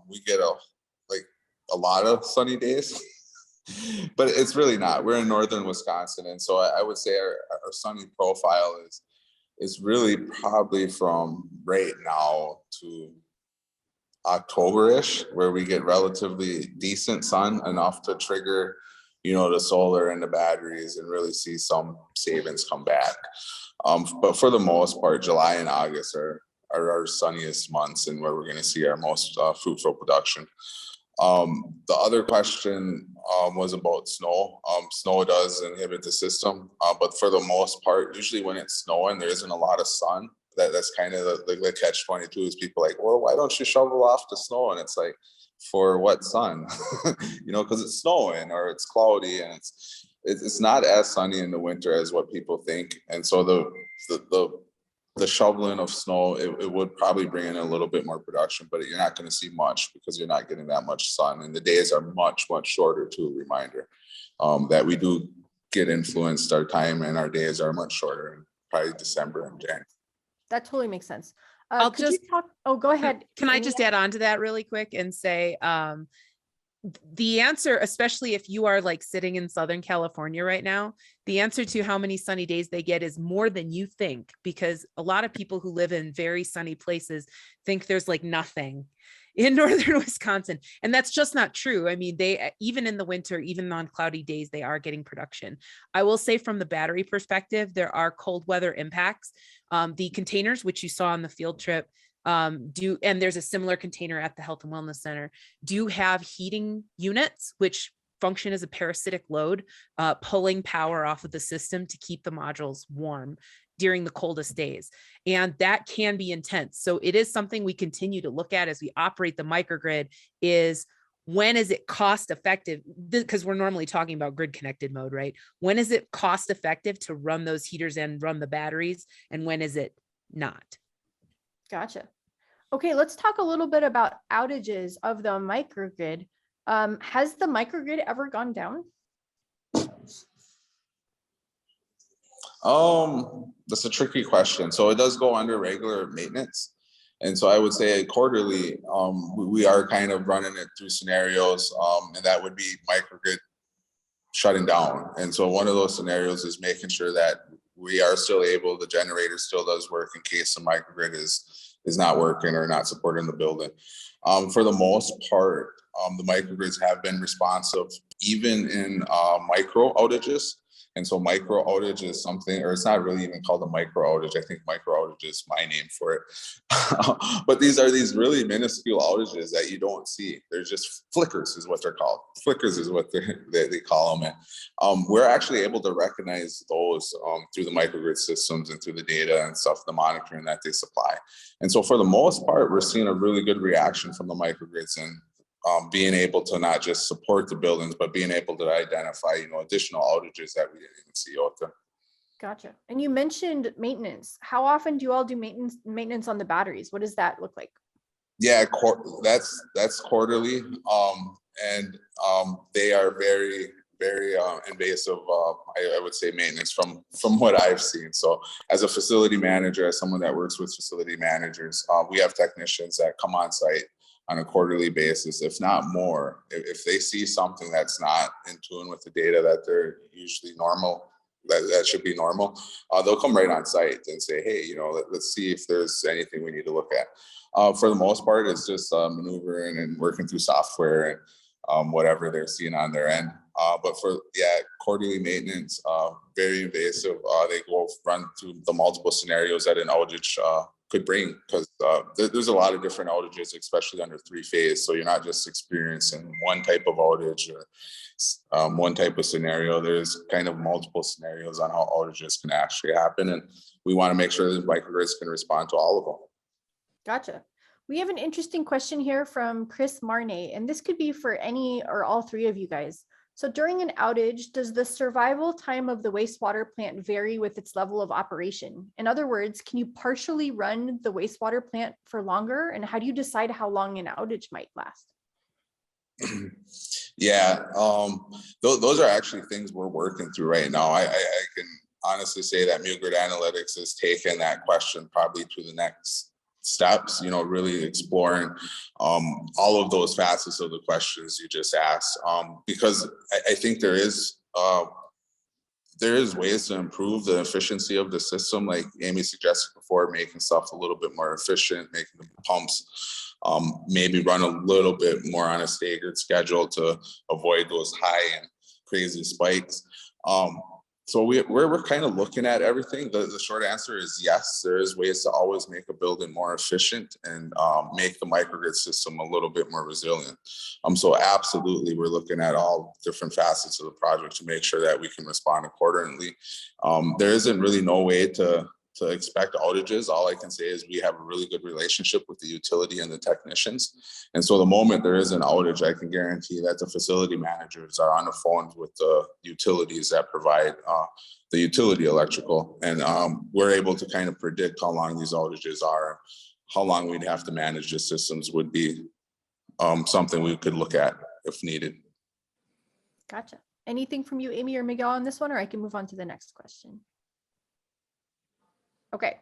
D: we get a lot of sunny days, but it's really not. We're in northern Wisconsin, and so I would say our sunny profile is really probably from right now to October-ish, where we get relatively decent sun, enough to trigger, the solar and the batteries and really see some savings come back. But for the most part, July and August are our sunniest months and where we're going to see our most fruitful production. The other question was about snow. Snow does inhibit the system, but for the most part, usually when it's snowing, there isn't a lot of sun. That's kind of the catch-22 is people like, well, why don't you shovel off the snow? And it's like, for what sun? Because it's snowing or it's cloudy, and it's not as sunny in the winter as what people think. And so the shoveling of snow, it would probably bring in a little bit more production, but you're not going to see much because you're not getting that much sun, and the days are much, much shorter too. Reminder that we do get influenced, our time and our days are much shorter in probably December and January.
A: That totally makes sense.
E: I'll
A: could you talk? Oh, go ahead.
E: Can I just add on to that really quick and say, the answer, especially if you are like sitting in Southern California right now, the answer to how many sunny days they get is more than you think, because a lot of people who live in very sunny places think there's like nothing in northern Wisconsin. And that's just not true. I mean, they, even in the winter, even on cloudy days, they are getting production. I will say from the battery perspective, there are cold weather impacts. The containers, which you saw on the field trip, and there's a similar container at the Health and Wellness Center, do have heating units, which function as a parasitic load, pulling power off of the system to keep the modules warm during the coldest days. And that can be intense. So it is something we continue to look at as we operate the microgrid, is when is it cost effective? Because we're normally talking about grid connected mode, right? When is it cost effective to run those heaters and run the batteries? And when is it not?
A: Gotcha. Okay, let's talk a little bit about outages of the microgrid. Has the microgrid ever gone down?
D: That's a tricky question. So it does go under regular maintenance. And so I would say quarterly, we are kind of running it through scenarios, and that would be microgrid shutting down. And so one of those scenarios is making sure that we are still able, the generator still does work in case the microgrid is not working or not supporting the building. For the most part, the microgrids have been responsive, even in micro outages. And so micro outage is something, or it's not really even called a micro outage. I think micro outage is my name for it. But these are these really minuscule outages that you don't see. They're just flickers is what they're called. Flickers is what they call them. And we're actually able to recognize those through the microgrid systems and through the data and stuff, the monitoring that they supply. And so for the most part, we're seeing a really good reaction from the microgrids. And being able to not just support the buildings, but being able to identify, additional outages that we didn't even see out there.
A: Gotcha. And you mentioned maintenance. How often do you all do maintenance on the batteries? What does that look like?
D: Yeah, that's quarterly. And they are very, very invasive, I would say, maintenance from what I've seen. So as a facility manager, as someone that works with facility managers, we have technicians that come on site on a quarterly basis, if not more. If they see something that's not in tune with the data that they're usually normal, that should be normal, they'll come right on site and say, hey, let's see if there's anything we need to look at. For the most part, it's just maneuvering and working through software and whatever they're seeing on their end. But for quarterly maintenance, very invasive. They go run through the multiple scenarios that an outage could bring, because there's a lot of different outages, especially under 3-phase. So you're not just experiencing one type of outage or one type of scenario. There's kind of multiple scenarios on how outages can actually happen, and we want to make sure that microgrids can respond to all of them.
A: Gotcha. We have an interesting question here from Chris Marnay, and this could be for any or all three of you guys. So during an outage, does the survival time of the wastewater plant vary with its level of operation? In other words, can you partially run the wastewater plant for longer? And how do you decide how long an outage might last?
D: Yeah, those are actually things we're working through right now. I can honestly say that Microgrid Analytics has taken that question probably to the next steps, really exploring all of those facets of the questions you just asked, because I think there is ways to improve the efficiency of the system, like Amy suggested before, making stuff a little bit more efficient, making the pumps maybe run a little bit more on a staggered schedule to avoid those high and crazy spikes. So we're kind of looking at everything. The short answer is yes, there is ways to always make a building more efficient and make the microgrid system a little bit more resilient. So absolutely, we're looking at all different facets of the project to make sure that we can respond accordingly. There isn't really no way to expect outages. All I can say is we have a really good relationship with the utility and the technicians. And so the moment there is an outage, I can guarantee that the facility managers are on the phones with the utilities that provide the utility electrical. And we're able to kind of predict how long these outages are, how long we'd have to manage the systems would be something we could look at if needed.
A: Gotcha. Anything from you, Amy or Miguel, on this one, or I can move on to the next question? Okay,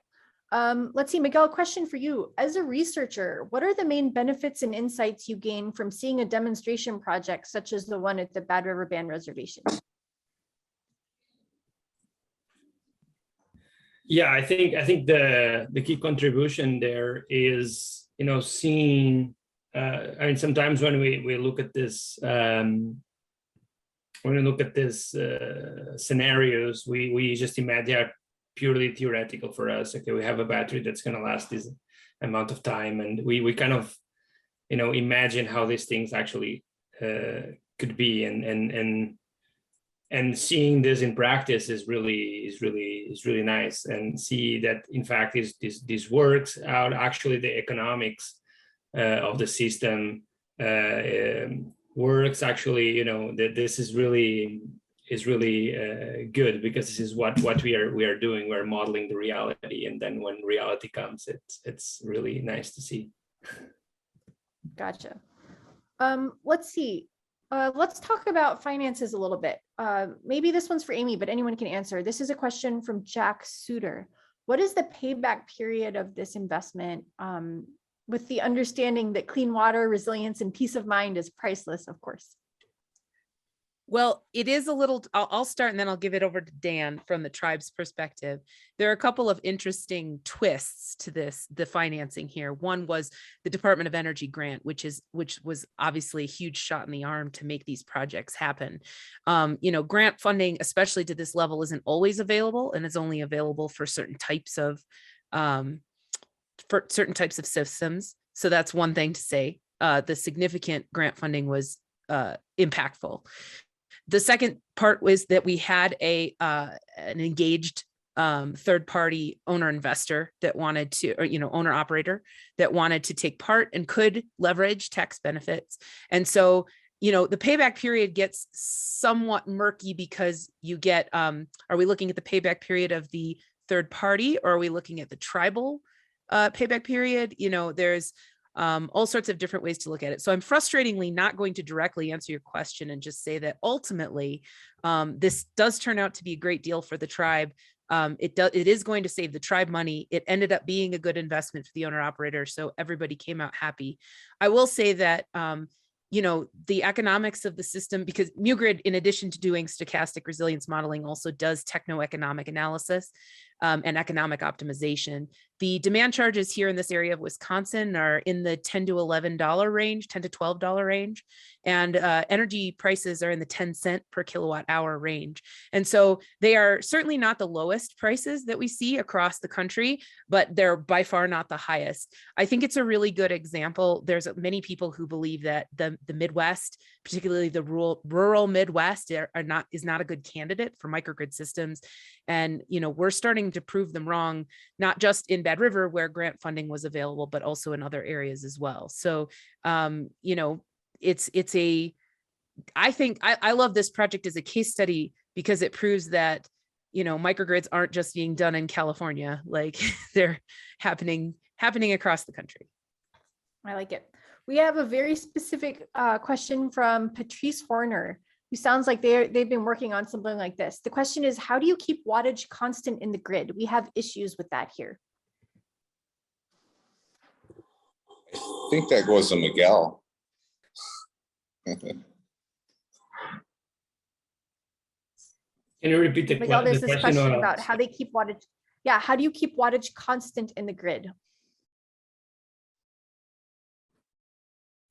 A: let's see, Miguel, a question for you. As a researcher, what are the main benefits and insights you gain from seeing a demonstration project such as the one at the Bad River Band Reservation?
F: Yeah, I think the key contribution there is, seeing. Sometimes when we look at this, scenarios, we just imagine purely theoretical for us. Okay, we have a battery that's going to last this amount of time, and we kind of imagine how these things actually could be, and seeing this in practice is really nice, and see that in fact this works out. Actually, the economics of the system works. Actually, that this is really good, because this is what we are doing. We're modeling the reality, and then when reality comes, it's really nice to see.
A: Gotcha. Let's see. Let's talk about finances a little bit. Maybe this one's for Amy, but anyone can answer. This is a question from Jack Suter. What is the payback period of this investment, with the understanding that clean water, resilience, and peace of mind is priceless, of course?
E: Well, it is a little, I'll start and then I'll give it over to Dan from the tribe's perspective. There are a couple of interesting twists to the financing here. One was the Department of Energy grant, which was obviously a huge shot in the arm to make these projects happen. Grant funding, especially to this level, isn't always available, and it's only available for certain types of systems. So that's one thing to say. The significant grant funding was impactful. The second part was that we had an engaged third-party owner investor that wanted to, or, owner operator that wanted to take part and could leverage tax benefits. And so, the payback period gets somewhat murky because you get, are we looking at the payback period of the third party, or are we looking at the tribal payback period? There's all sorts of different ways to look at it. So I'm frustratingly not going to directly answer your question and just say that ultimately, this does turn out to be a great deal for the tribe. It is going to save the tribe money. It ended up being a good investment for the owner operator, so everybody came out happy. I will say that the economics of the system, because Microgrid, in addition to doing stochastic resilience modeling, also does techno-economic analysis and economic optimization. The demand charges here in this area of Wisconsin are in the $10 to $11 range, $10 to $12 range, and energy prices are in the 10 cent per kilowatt hour range. And so they are certainly not the lowest prices that we see across the country, but they're by far not the highest. I think it's a really good example. There's many people who believe that the Midwest, particularly the rural Midwest, is not a good candidate for microgrid systems. And we're starting to prove them wrong, not just in Bad River where grant funding was available, but also in other areas as well. So I love this project as a case study because it proves that microgrids aren't just being done in California, like they're happening across the country.
A: I like it. We have a very specific question from Patrice Horner, who sounds like they've been working on something like this. The question is, how do you keep wattage constant in the grid? We have issues with that here.
D: I think that goes to Miguel.
F: Can you repeat the,
A: Miguel, there's
F: the
A: this
F: question?
A: question about how they keep wattage. Yeah, how do you keep wattage constant in the grid?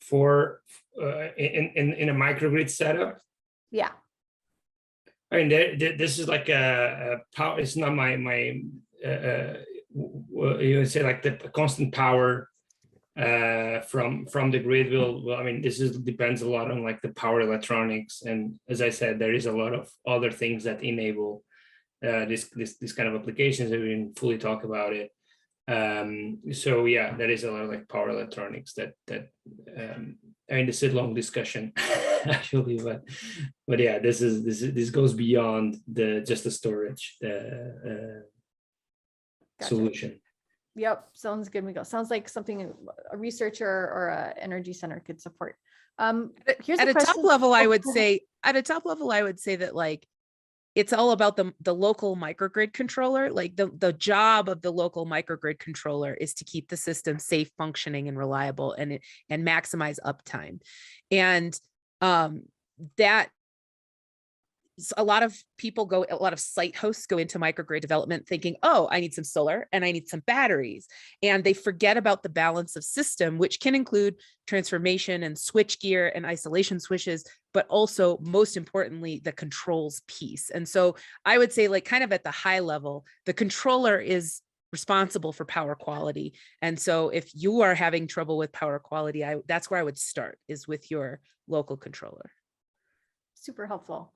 F: For in a microgrid setup?
A: Yeah.
F: I mean, this is like a power. It's not my you would say like the constant power from the grid will. I mean, depends a lot on like the power electronics, and as I said, there is a lot of other things that enable this kind of applications. We didn't fully talk about it. So yeah, there is a lot of like power electronics that I mean, this is a long discussion actually, but yeah, this goes beyond just the storage
A: Gotcha.
F: solution.
A: Yep, sounds good, Miguel. Sounds like something a researcher or an energy center could support. Here's
E: at a top level, I would say that like it's all about the local microgrid controller. Like the job of the local microgrid controller is to keep the system safe, functioning, and reliable, and maximize uptime. And that a lot of site hosts go into microgrid development thinking, oh, I need some solar and I need some batteries. And they forget about the balance of system, which can include transformation and switch gear and isolation switches, but also most importantly, the controls piece. And so I would say like kind of at the high level, the controller is responsible for power quality. And so if you are having trouble with power quality, that's where I would start, is with your local controller.
A: Super helpful.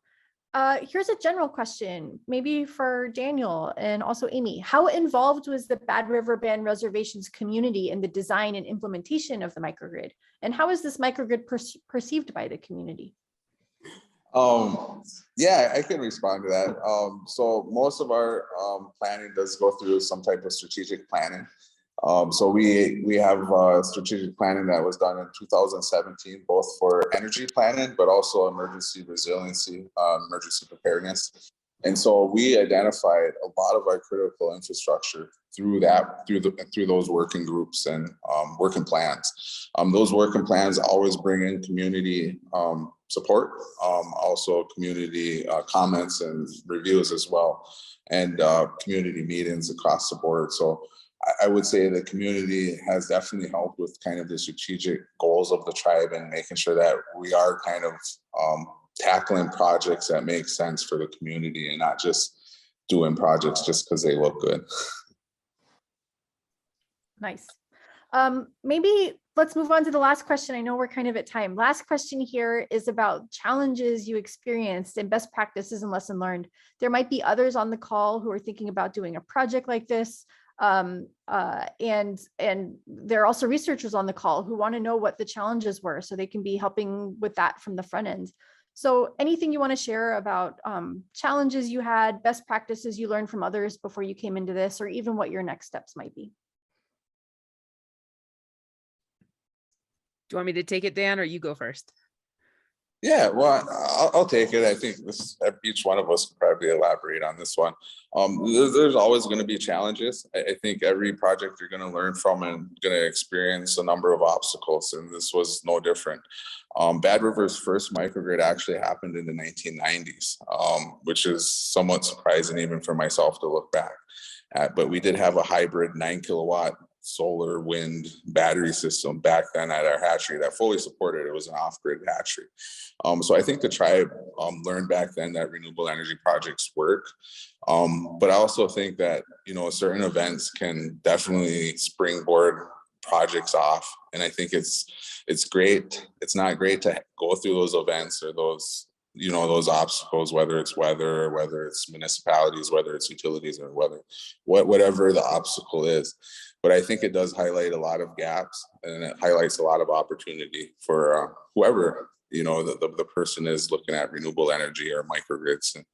A: Here's a general question, maybe for Daniel and also Amy. How involved was the Bad River Band Reservation's community in the design and implementation of the microgrid? And how is this microgrid perceived by the community?
D: Yeah, I can respond to that. So most of our planning does go through some type of strategic planning. So we have strategic planning that was done in 2017, both for energy planning, but also emergency resiliency, emergency preparedness. And so we identified a lot of our critical infrastructure through those working groups and working plans. Those working plans always bring in community support, also community comments and reviews as well, and community meetings across the board. So I would say the community has definitely helped with kind of the strategic goals of the tribe and making sure that we are kind of tackling projects that make sense for the community and not just doing projects just because they look good.
A: Nice. Maybe let's move on to the last question. I know we're kind of at time. Last question here is about challenges you experienced and best practices and lesson learned. There might be others on the call who are thinking about doing a project like this. And there are also researchers on the call who want to know what the challenges were so they can be helping with that from the front end. So anything you want to share about challenges you had, best practices you learned from others before you came into this, or even what your next steps might be?
E: Do you want me to take it, Dan, or you go first?
D: Yeah, well, I'll take it. I think each one of us could probably elaborate on this one. There's always going to be challenges. I think every project you're going to learn from and going to experience a number of obstacles, and this was no different. Bad River's first microgrid actually happened in the 1990s, which is somewhat surprising even for myself to look back at. But we did have a hybrid 9-kilowatt solar wind battery system back then at our hatchery that fully supported. It was an off-grid hatchery. So I think the tribe learned back then that renewable energy projects work. But I also think that, you know, certain events can definitely springboard projects off. And I think it's great. It's not great to go through those events or those, you know, those obstacles, whether it's weather, or whether it's municipalities, whether it's utilities, or whatever the obstacle is. But I think it does highlight a lot of gaps, and it highlights a lot of opportunity for whoever, you know, the person is looking at renewable energy or microgrids. And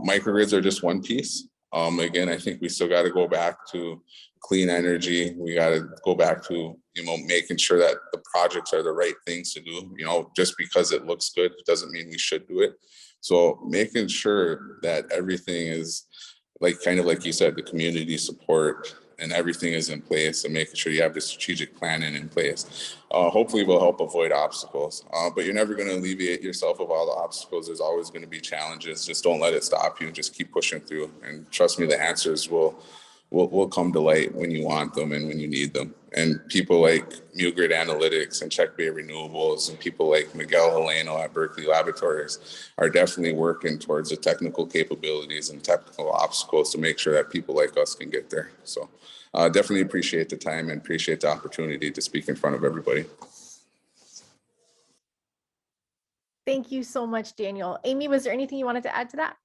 D: microgrids are just one piece. Again, I think we still got to go back to clean energy. We got to go back to, you know, making sure that the projects are the right things to do. You know, just because it looks good doesn't mean we should do it. So making sure that everything is kind of like you said, the community support and everything is in place, and making sure you have the strategic planning in place. Hopefully will help avoid obstacles, but you're never going to alleviate yourself of all the obstacles. There's always going to be challenges. Just don't let it stop you. Just keep pushing through, and trust me, the answers will come to light when you want them and when you need them. And people like Microgrid Analytics and Check Bay Renewables and people like Miguel Heleno at Berkeley Laboratories are definitely working towards the technical capabilities and technical obstacles to make sure that people like us can get there. So definitely appreciate the time and appreciate the opportunity to speak in front of everybody.
A: Thank you so much, Daniel. Amy, was there anything you wanted to add to that?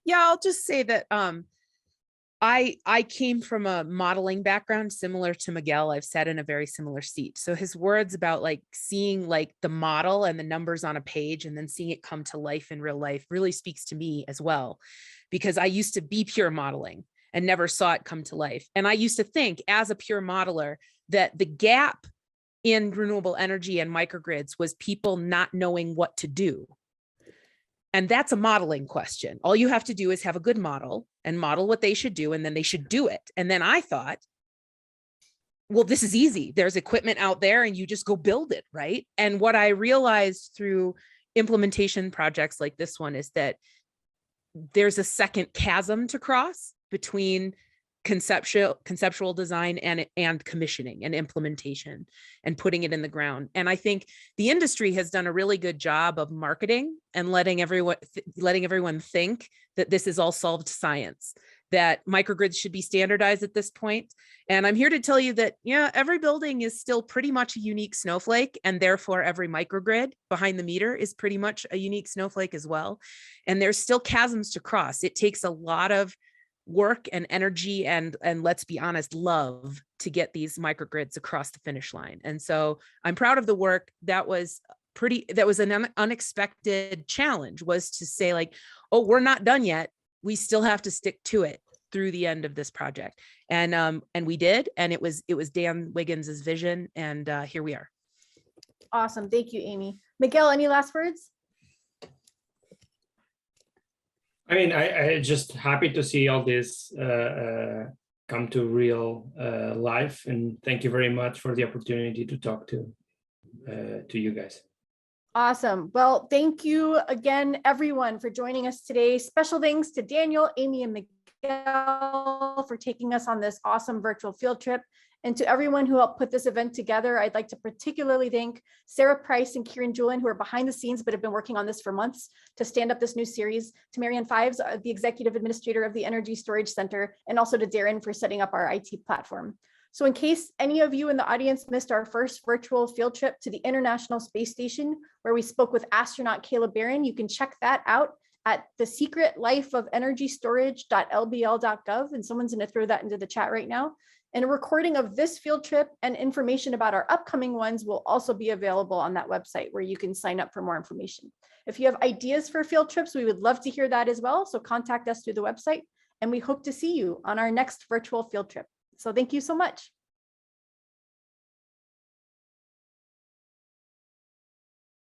E: Yeah, I'll just say that I came from a modeling background similar to Miguel. I've sat in a very similar seat. So his words about like seeing like the model and the numbers on a page and then seeing it come to life in real life really speaks to me as well, because I used to be pure modeling and never saw it come to life. And I used to think as a pure modeler that the gap in renewable energy and microgrids was people not knowing what to do. And that's a modeling question. All you have to do is have a good model and model what they should do, and then they should do it. And then I thought, well, this is easy. There's equipment out there and you just go build it, right? And what I realized through implementation projects like this one is that there's a second chasm to cross between conceptual design and commissioning and implementation and putting it in the ground. And I think the industry has done a really good job of marketing and letting everyone think that this is all solved science, that microgrids should be standardized at this point. And I'm here to tell you that, yeah, every building is still pretty much a unique snowflake, and therefore every microgrid behind the meter is pretty much a unique snowflake as well. And there's still chasms to cross. It takes a lot of work and energy and let's be honest, love to get these microgrids across the finish line. And so I'm proud of the work. That was an unexpected challenge, was to say like, oh, we're not done yet. We still have to stick to it through the end of this project. And we did, and it was Dan Wiggins's vision, and here we are.
A: Awesome. Thank you, Amy. Miguel, any last words?
F: I mean, I just happy to see all this come to real life, and thank you very much for the opportunity to talk to you guys.
A: Awesome. Well, thank you again, everyone, for joining us today. Special thanks to Daniel, Amy, and Miguel for taking us on this awesome virtual field trip. And to everyone who helped put this event together, I'd like to particularly thank Sarah Price and Kieran Julian, who are behind the scenes but have been working on this for months to stand up this new series, to Marianne Fives, the executive administrator of the Energy Storage Center, and also to Darren for setting up our IT platform. So in case any of you in the audience missed our first virtual field trip to the International Space Station, where we spoke with astronaut Caleb Barron, you can check that out at thesecretlifeofenergystorage.lbl.gov. And someone's going to throw that into the chat right now. And a recording of this field trip and information about our upcoming ones will also be available on that website where you can sign up for more information. If you have ideas for field trips, we would love to hear that as well. So contact us through the website, and we hope to see you on our next virtual field trip. So thank you so much.